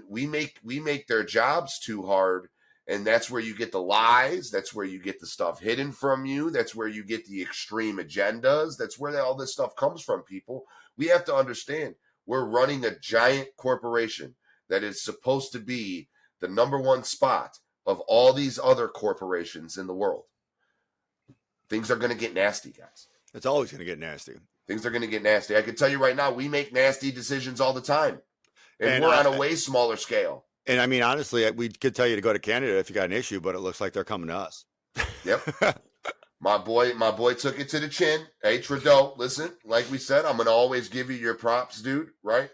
[SPEAKER 3] we make their jobs too hard, and that's where you get the lies. That's where you get the stuff hidden from you. That's where you get the extreme agendas. That's where all this stuff comes from, people. We have to understand we're running a giant corporation that is supposed to be the number one spot of all these other corporations in the world. Things are going to get nasty, guys.
[SPEAKER 2] It's always going to get nasty.
[SPEAKER 3] Things are going to get nasty. I can tell you right now, we make nasty decisions all the time. And we're on a way smaller scale. And
[SPEAKER 2] I mean, honestly, we could tell you to go to Canada if you got an issue, but it looks like they're coming to us.
[SPEAKER 3] Yep. My boy took it to the chin. Hey, Trudeau, listen, like we said, I'm going to always give you your props, dude, right?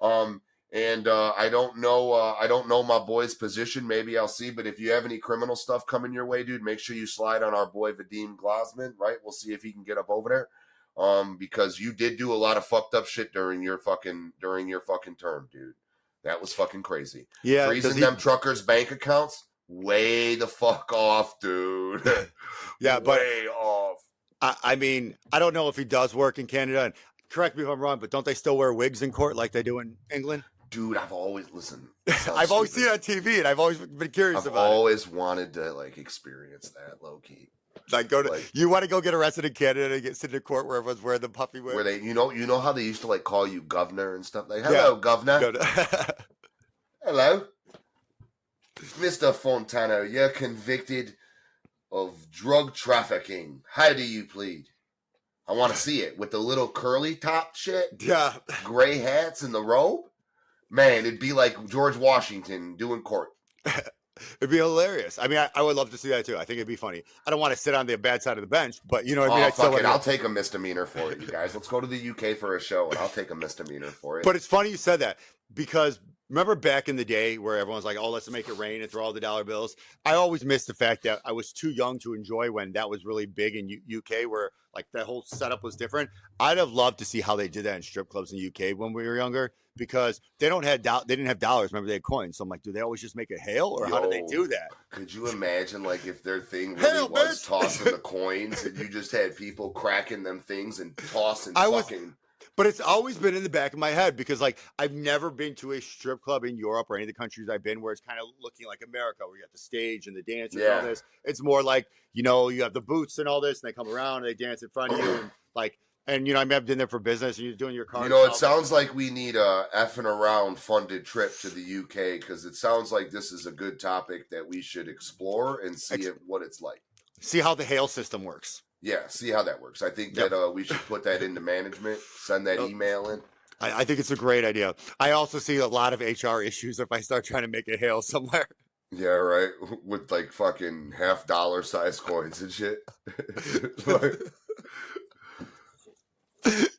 [SPEAKER 3] I don't know my boy's position. Maybe I'll see, but if you have any criminal stuff coming your way, dude, make sure you slide on our boy Vadim Glozman, right? We'll see if he can get up over there. Because you did do a lot of fucked up shit during your fucking term, dude. That was fucking crazy.
[SPEAKER 2] Yeah,
[SPEAKER 3] freezing them truckers' bank accounts, way the fuck off, dude.
[SPEAKER 2] Yeah, but
[SPEAKER 3] way off.
[SPEAKER 2] I mean, I don't know if he does work in Canada. And correct me if I'm wrong, but don't they still wear wigs in court like they do in England?
[SPEAKER 3] Dude, I've always
[SPEAKER 2] I've always seen it on TV, and I've always been curious about it.
[SPEAKER 3] I've always wanted to like experience that low key.
[SPEAKER 2] Like you want to go get arrested in Canada and get sent to court where everyone's wearing the puffy wig?
[SPEAKER 3] Where they, you know how they used to like call you governor and stuff? Like, hello, governor. Hello. Mr. Fontano, you're convicted of drug trafficking. How do you plead? I want to see it with the little curly top shit.
[SPEAKER 2] Yeah.
[SPEAKER 3] Gray hats and the robe. Man, it'd be like George Washington doing court.
[SPEAKER 2] It'd be hilarious. I mean, I would love to see that too. I think it'd be funny. I don't want to sit on the bad side of the bench, but you know what I mean?
[SPEAKER 3] Fuck it. I'll take a misdemeanor for it, you guys. Let's go to the UK for a show, and I'll take a misdemeanor for it.
[SPEAKER 2] But it's funny you said that because Remember back in the day where everyone's like, "Oh, let's make it rain and throw all the dollar bills." I always miss the fact that I was too young to enjoy when that was really big in UK, where like that whole setup was different. I'd have loved to see how they did that in strip clubs in UK when we were younger, because they didn't have dollars. Remember, they had coins. So I'm like, do they always just make a hail, or how do they do that?
[SPEAKER 3] Could you imagine, like, if their thing really
[SPEAKER 2] Hail,
[SPEAKER 3] was
[SPEAKER 2] bitch!
[SPEAKER 3] tossing the coins, and you just had people cracking them things and tossing fucking.
[SPEAKER 2] But it's always been in the back of my head, because like I've never been to a strip club in Europe or any of the countries I've been where it's kind of looking like America, where you got the stage and the dancers and all this. It's more like, you know, you have the booths and all this, and they come around and they dance in front of you, and like, and you know, I've been there for business, and you're doing your card.
[SPEAKER 3] You know, it sounds like we need a F'nAround funded trip to the UK, because it sounds like this is a good topic that we should explore and see what it's like.
[SPEAKER 2] See how the hail system works.
[SPEAKER 3] Yeah, see how that works. I think that we should put that into management, send that email in.
[SPEAKER 2] I think it's a great idea. I also see a lot of HR issues if I start trying to make a hail somewhere.
[SPEAKER 3] Yeah, right. With like fucking $50 size coins and shit.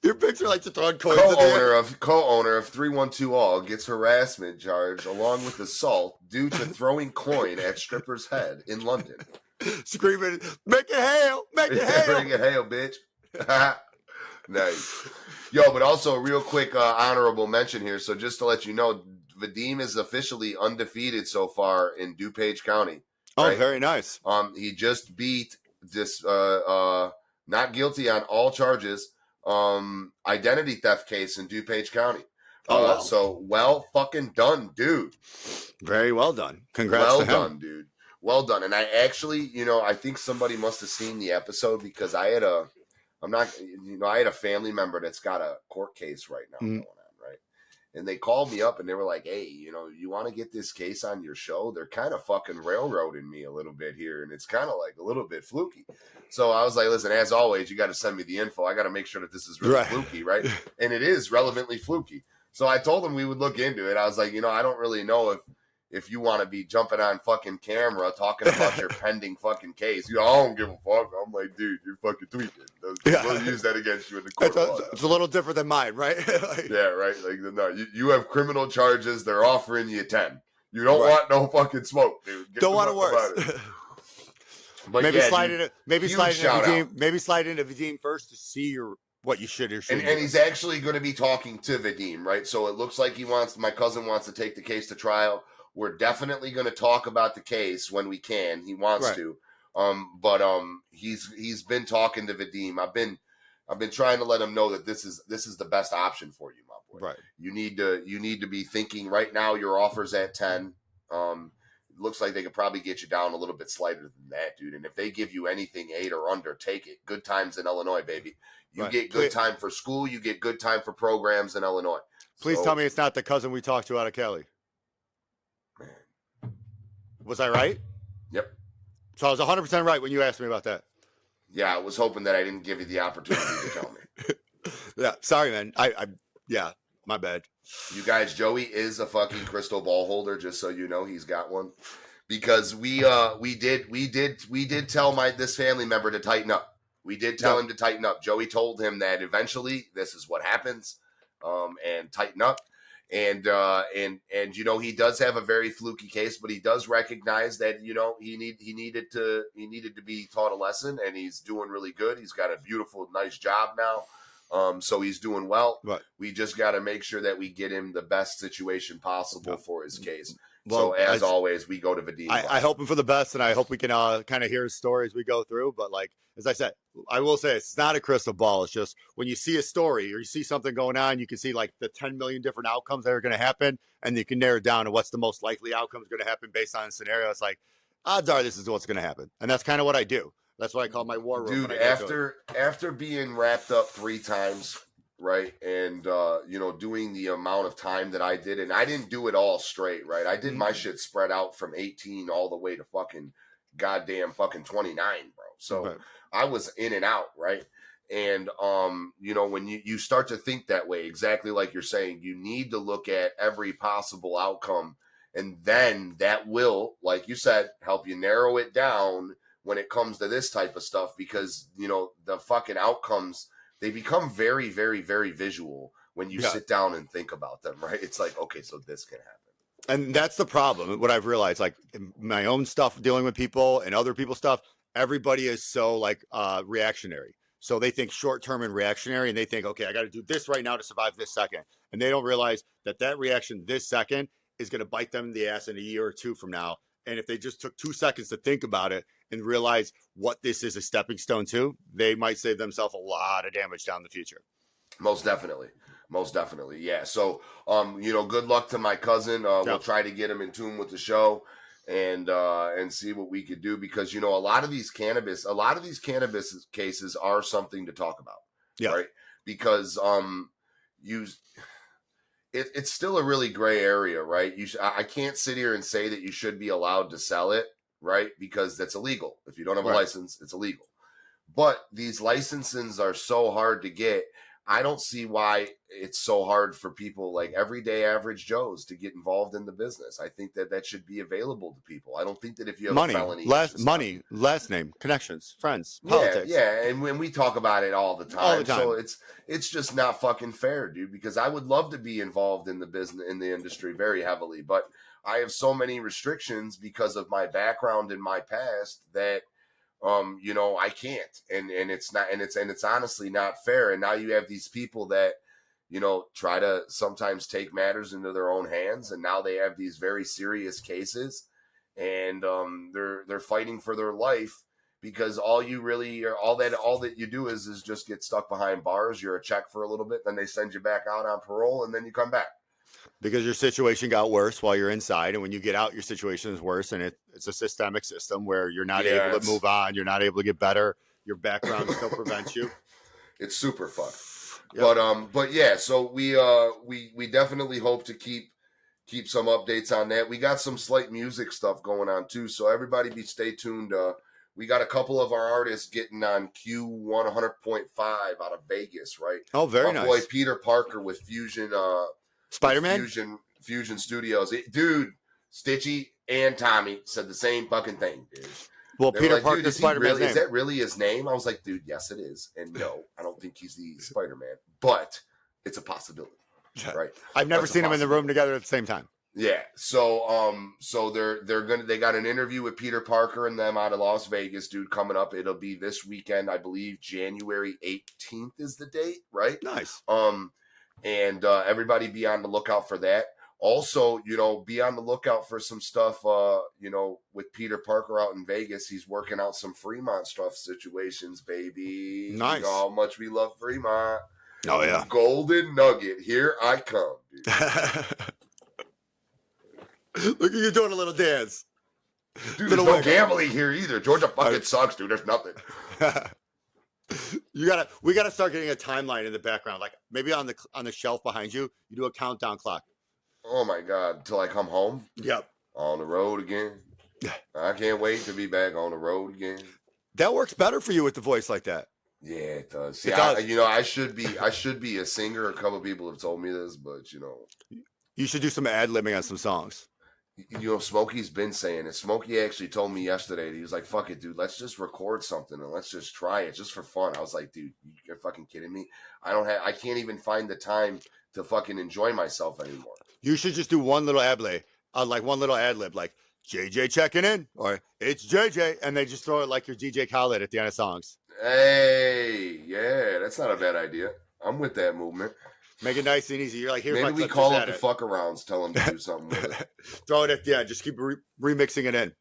[SPEAKER 2] Your picture like to throw coins.
[SPEAKER 3] Co-owner of 312 All gets harassment charge along with assault due to throwing coin at stripper's head in London.
[SPEAKER 2] Screaming, "Make it hail! Make it hail!
[SPEAKER 3] Make it hail, bitch!" Nice. Yo, but also real quick honorable mention here. So just to let you know, Vadim is officially undefeated so far in DuPage County.
[SPEAKER 2] Right? Oh, very nice.
[SPEAKER 3] He just beat this not guilty on all charges identity theft case in DuPage County. Wow. So well fucking done, dude.
[SPEAKER 2] Very well done. Congrats.
[SPEAKER 3] Well done, dude. Well done. And I actually, you know, I think somebody must have seen the episode, because I had a family member that's got a court case right now going on, right? And they called me up and they were like, "Hey, you know, you want to get this case on your show? They're kind of fucking railroading me a little bit here, and it's kind of like a little bit fluky." So I was like, "Listen, as always, you got to send me the info. I got to make sure that this is really fluky, right?" And it is relevantly fluky. So I told them we would look into it. I was like, you know, I don't really know if you want to be jumping on fucking camera talking about your pending fucking case. You know, I don't give a fuck. I'm like, dude, you're fucking tweaking. We'll use that against you in the court.
[SPEAKER 2] It's a little different than mine, right?
[SPEAKER 3] Yeah, right. Like, no, you have criminal charges. They're offering you 10. You don't want no fucking smoke, dude.
[SPEAKER 2] Don't want it worse.
[SPEAKER 3] But
[SPEAKER 2] maybe slide into Vadim first to see what you should or shouldn't.
[SPEAKER 3] And he's actually going to be talking to Vadim, right? So it looks like my cousin wants to take the case to trial. We're definitely going to talk about the case when we can. He wants to. But he's been talking to Vadim. I've been trying to let him know that this is the best option for you, my boy.
[SPEAKER 2] Right.
[SPEAKER 3] You need to be thinking right now. Your offer's at 10. Looks like they could probably get you down a little bit slighter than that, dude. And if they give you anything 8 or under, take it. Good times in Illinois, baby. You get good time for school. You get good time for programs in Illinois.
[SPEAKER 2] Please tell me it's not the cousin we talked to out of Cali. Man. Was I right?
[SPEAKER 3] Yep.
[SPEAKER 2] So I was 100% right when you asked me about that.
[SPEAKER 3] Yeah, I was hoping that I didn't give you the opportunity to tell me.
[SPEAKER 2] Yeah, sorry, man. Yeah, my bad.
[SPEAKER 3] You guys, Joey is a fucking crystal ball holder, just so you know. He's got one. Because we did tell this family member to tighten up. We did tell him to tighten up. Joey told him that eventually this is what happens, and tighten up. And you know, he does have a very fluky case, but he does recognize that, you know, he needed to be taught a lesson, and he's doing really good. He's got a beautiful, nice job now. So he's doing well. Right. We just got to make sure that we get him the best situation possible for his case. Well, so as always, we go to Vadim.
[SPEAKER 2] I hope him for the best, and I hope we can kind of hear his story as we go through. But like, as I said, I will say it's not a crystal ball. It's just when you see a story or you see something going on, you can see like the 10 million different outcomes that are going to happen, and you can narrow it down to what's the most likely outcome is going to happen based on a scenario. It's like, odds are this is what's going to happen. And that's kind of what I do. That's what I call my war room.
[SPEAKER 3] Dude, after being wrapped up 3 times, right, and you know, doing the amount of time that I did, and I didn't do it all straight, right? I did my shit spread out from 18 all the way to fucking goddamn fucking 29, bro. So I was in and out, right? And you know, when you start to think that way, exactly like you're saying, you need to look at every possible outcome, and then that will, like you said, help you narrow it down when it comes to this type of stuff, because, you know, the fucking outcomes, they become very, very, very visual when you sit down and think about them, right? It's like, okay, so this can happen.
[SPEAKER 2] And that's the problem. What I've realized, like in my own stuff, dealing with people and other people's stuff, everybody is so like reactionary. So they think short term and reactionary, and they think, okay, I got to do this right now to survive this second. And they don't realize that that reaction this second is going to bite them in the ass in a year or two from now. And if they just took 2 seconds to think about it and realize what this is a stepping stone to, they might save themselves a lot of damage down the future.
[SPEAKER 3] Most definitely. Most definitely. Yeah. So, good luck to my cousin. We'll try to get him in tune with the show and see what we could do, because, a lot of these cannabis cases are something to talk about. Yeah. Right. Because, it's still a really gray area, right? I can't sit here and say that you should be allowed to sell it, right? Because that's illegal. If you don't have a license, it's illegal. But these licenses are so hard to get. I don't see why it's so hard for people like everyday average Joes to get involved in the business. I think that should be available to people. I don't think that if you have a felony,
[SPEAKER 2] last name, connections, friends, politics.
[SPEAKER 3] Yeah, and when we talk about it all the time. So it's just not fucking fair, dude, because I would love to be involved in the business, in the industry very heavily, but I have so many restrictions because of my background and my past that I can't, and it's honestly not fair. And now you have these people that, try to sometimes take matters into their own hands, and now they have these very serious cases, and they're fighting for their life because all that you do is just get stuck behind bars. You're a check for a little bit, then they send you back out on parole, and then you come back.
[SPEAKER 2] Because your situation got worse while you're inside, and when you get out, your situation is worse, and it's a systemic system where you're not able to move on, you're not able to get better, your background still prevents you.
[SPEAKER 3] It's super fucked. Yep. But yeah, so we definitely hope to keep some updates on that. We got some slight music stuff going on too, so everybody stay tuned. We got a couple of our artists getting on Q100.5 out of Vegas, right?
[SPEAKER 2] Oh, very nice.
[SPEAKER 3] Boy Peter Parker with Fusion.
[SPEAKER 2] Spider-Man?
[SPEAKER 3] Fusion Studios. Dude, Stitchy and Tommy said the same fucking thing, dude.
[SPEAKER 2] Well, Peter Parker's Spider-Man's name.
[SPEAKER 3] Is that really his name? I was like, dude, yes, it is. And no, I don't think he's the Spider-Man, but it's a possibility, right?
[SPEAKER 2] I've never seen them in the room together at the same time.
[SPEAKER 3] Yeah. So they got an interview with Peter Parker and them out of Las Vegas, dude, coming up. It'll be this weekend, I believe. January 18th is the date, right?
[SPEAKER 2] Nice.
[SPEAKER 3] And everybody be on the lookout for that. Also, be on the lookout for some stuff, with Peter Parker out in Vegas. He's working out some Fremont stuff situations, baby.
[SPEAKER 2] Nice.
[SPEAKER 3] You know how much we love Fremont.
[SPEAKER 2] Oh, yeah.
[SPEAKER 3] Golden Nugget. Here I come, dude.
[SPEAKER 2] Look at you doing a little dance.
[SPEAKER 3] Dude, there's no gambling here either. Georgia fucking sucks, dude. There's nothing.
[SPEAKER 2] We gotta start getting a timeline in the background, like maybe on the shelf behind you. You do a countdown clock.
[SPEAKER 3] Oh my god, till I come home.
[SPEAKER 2] Yep.
[SPEAKER 3] On the road again. I can't wait to be back on the road again.
[SPEAKER 2] That works better for you with the voice like that.
[SPEAKER 3] Yeah, it does. See, I should be a singer. A couple of people have told me this, but
[SPEAKER 2] you should do some ad-libbing on some songs.
[SPEAKER 3] Smokey's been saying it. Smokey actually told me yesterday. He was like, "Fuck it, dude. Let's just record something and let's just try it, just for fun." I was like, "Dude, you're fucking kidding me? I can't even find the time to fucking enjoy myself anymore."
[SPEAKER 2] You should just do one little ad-lib, like JJ checking in, or it's JJ, and they just throw it like your DJ Khaled at the end of songs.
[SPEAKER 3] Hey, yeah, that's not a bad idea. I'm with that movement.
[SPEAKER 2] Make it nice and easy. You're like,
[SPEAKER 3] maybe we call up the fuck-arounds, tell them to do something with it.
[SPEAKER 2] Throw it at the end. Just keep remixing it in.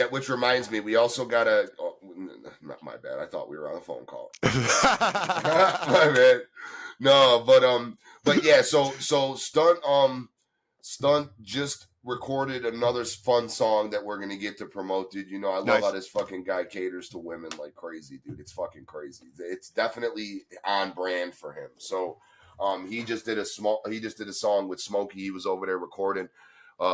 [SPEAKER 3] Which reminds me, we also got not my bad. I thought we were on a phone call. My bad. No, but yeah. So Stunt just recorded another fun song that we're gonna get to promote, dude. I love how this fucking guy caters to women like crazy, dude. It's fucking crazy. It's definitely on brand for him. So, he just did a song with Smokey. He was over there recording.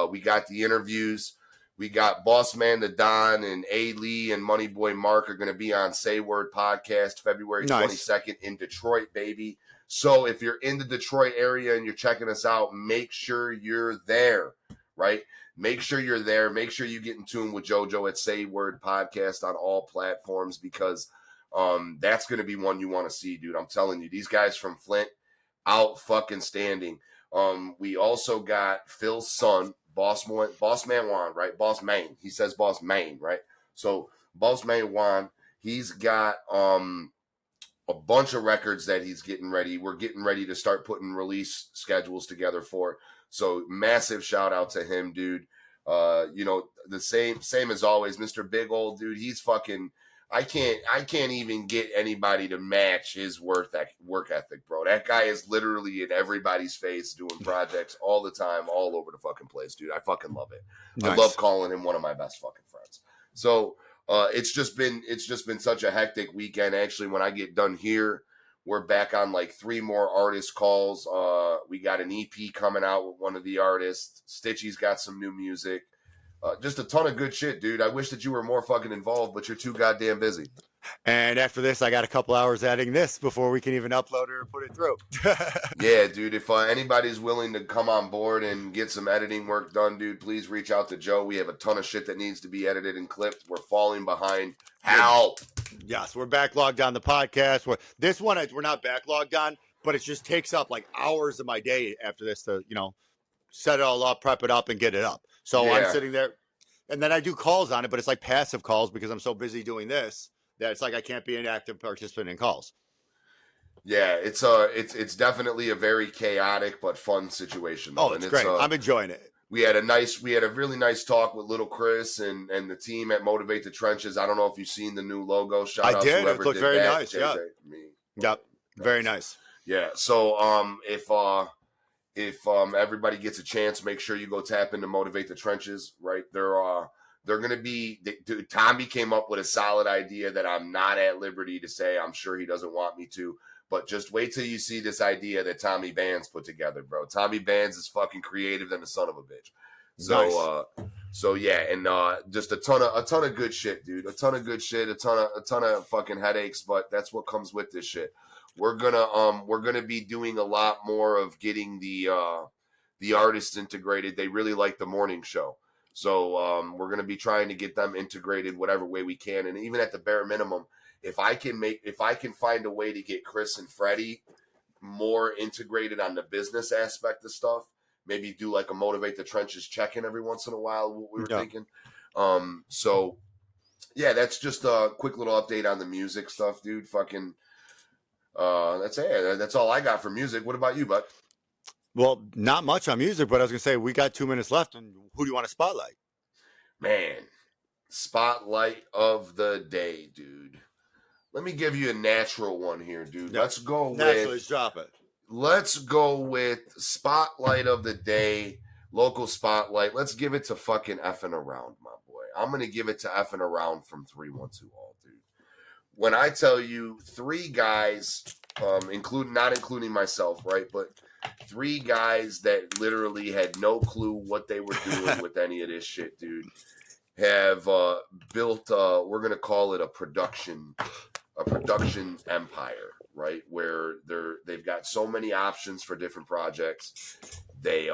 [SPEAKER 3] We got the interviews. We got Boss Man the Don and A. Lee and Money Boy Mark are going to be on Say Word Podcast February 22nd in Detroit, baby. So if you're in the Detroit area and you're checking us out, make sure you're there, right? Make sure you're there. Make sure you get in tune with JoJo at Say Word Podcast on all platforms, because that's going to be one you want to see, dude. I'm telling you, these guys from Flint, out fucking standing. We also got Phil's son, Boss Man Juan, right? Boss Man. He says Boss Man, right? So Boss Man Juan, he's got a bunch of records that he's getting ready. We're getting ready to start putting release schedules together for. So massive shout out to him, dude. The same as always, Mr. Big Old Dude. He's fucking. I can't even get anybody to match his work ethic, bro. That guy is literally in everybody's face doing projects all the time, all over the fucking place, dude. I fucking love it. Nice. I love calling him one of my best fucking friends. So it's just been such a hectic weekend. Actually, when I get done here, we're back on like 3 more artist calls. We got an EP coming out with one of the artists. Stitchy's got some new music. Just a ton of good shit, dude. I wish that you were more fucking involved, but you're too goddamn busy.
[SPEAKER 2] And after this, I got a couple hours editing this before we can even upload it or put it through.
[SPEAKER 3] Yeah, dude. If anybody's willing to come on board and get some editing work done, dude, please reach out to Joe. We have a ton of shit that needs to be edited and clipped. We're falling behind. Help!
[SPEAKER 2] Yes, we're backlogged on the podcast. This one, we're not backlogged on, but it just takes up like hours of my day after this to, set it all up, prep it up, and get it up. So yeah. I'm sitting there, and then I do calls on it, but it's like passive calls because I'm so busy doing this that it's like I can't be an active participant in calls.
[SPEAKER 3] Yeah, it's definitely a very chaotic but fun situation.
[SPEAKER 2] Though. Oh, it's great. I'm enjoying it.
[SPEAKER 3] We had a really nice talk with Little Chris and the team at Motivate the Trenches. I don't know if you've seen the new logo. Shout out to whoever
[SPEAKER 2] it looked
[SPEAKER 3] did
[SPEAKER 2] very
[SPEAKER 3] that.
[SPEAKER 2] Nice. JJ, yeah.
[SPEAKER 3] Me.
[SPEAKER 2] Yep. Nice. Very nice.
[SPEAKER 3] Yeah. So if everybody gets a chance, make sure you go tap into Motivate the Trenches. Right, they're going to be. Tommy came up with a solid idea that I'm not at liberty to say. I'm sure he doesn't want me to, but just wait till you see this idea that Tommy Bands put together, bro. Tommy Bands is fucking creative than the son of a bitch. So, nice. So yeah, and just a ton of good shit, dude. A ton of good shit. A ton of fucking headaches, but that's what comes with this shit. We're gonna be doing a lot more of getting the artists integrated. They really like the morning show, so we're gonna be trying to get them integrated whatever way we can. And even at the bare minimum, if I can find a way to get Chris and Freddie more integrated on the business aspect of stuff, maybe do like a Motivate the Trenches check-in every once in a while. What we were thinking. So yeah, that's just a quick little update on the music stuff, dude. Fucking. That's it. That's all I got for music. What about you, bud?
[SPEAKER 2] Well, not much on music, but I was gonna say we got 2 minutes left, and who do you want to spotlight?
[SPEAKER 3] Man, spotlight of the day, dude. Let me give you a natural one here, dude. Yep. Let's go
[SPEAKER 2] with drop it.
[SPEAKER 3] Let's go with spotlight of the day, local spotlight. Let's give it to fucking F'nAround, my boy. I'm gonna give it to F'nAround from 312 All, dude. When I tell you 3 guys, not including myself, right? But 3 guys that literally had no clue what they were doing with any of this shit, dude, have built, we're going to call it a production empire, right? Where they've got so many options for different projects. They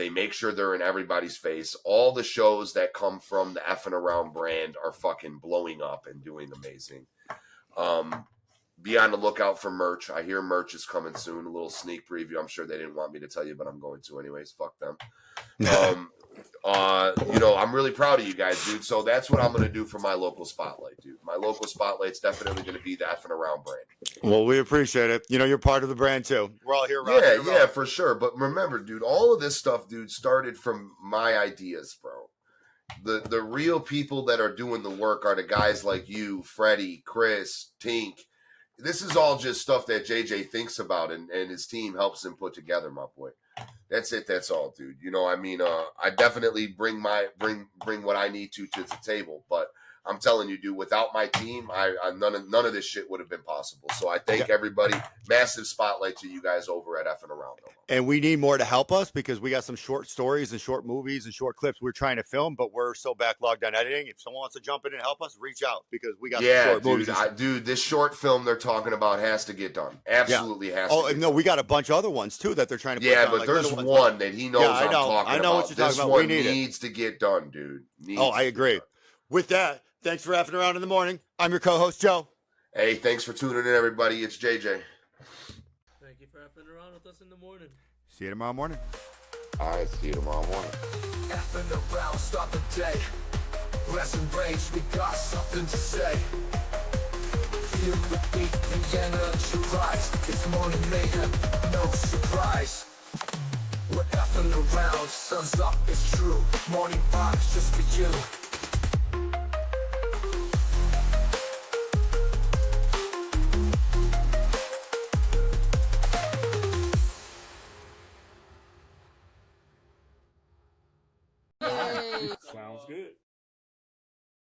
[SPEAKER 3] make sure they're in everybody's face. All the shows that come from the F'nAround brand are fucking blowing up and doing amazing. Be on the lookout for merch. I hear merch is coming soon. A little sneak preview. I'm sure they didn't want me to tell you, but I'm going to anyways. Fuck them. I'm really proud of you guys, dude. So that's what I'm going to do for my local spotlight, dude. My local spotlight's definitely going to be the F'nAround brand.
[SPEAKER 2] Well, we appreciate it. You're part of the brand too. We're all here.
[SPEAKER 3] Yeah, for sure. But remember, dude, all of this stuff, dude, started from my ideas, bro. The real people that are doing the work are the guys like you, Freddie, Chris, Tink. This is all just stuff that JJ thinks about and his team helps him put together, my boy. That's it. That's all, dude. I definitely bring what I need to the table, but I'm telling you, dude, without my team, none of this shit would have been possible. So I thank everybody. Massive spotlight to you guys over at F'nAround.
[SPEAKER 2] And we need more to help us because we got some short stories and short movies and short clips we're trying to film, but we're so backlogged on editing. If someone wants to jump in and help us, reach out because we got some short movies.
[SPEAKER 3] Dude, this short film they're talking about has to get done. Absolutely has to.
[SPEAKER 2] Oh, no, we got a bunch of other ones too that they're trying to put
[SPEAKER 3] down.
[SPEAKER 2] But
[SPEAKER 3] like there's one that he knows I'm talking about.
[SPEAKER 2] I know what you're talking about.
[SPEAKER 3] This one needs to get done, dude.
[SPEAKER 2] I agree. With that, thanks for F'nAround in the morning. I'm your co-host, Joe.
[SPEAKER 3] Hey, thanks for tuning in, everybody. It's JJ.
[SPEAKER 4] Thank you for Effing around with us in the morning.
[SPEAKER 2] See you tomorrow morning.
[SPEAKER 5] All right, see you tomorrow morning.
[SPEAKER 1] Effing around, start the day. Lesson brains, we got something to say. Feel the beat, the energy rise. It's morning mayhem, no surprise. We're effing around, sun's up, it's true. Morning vibes just for you.
[SPEAKER 6] Sounds good.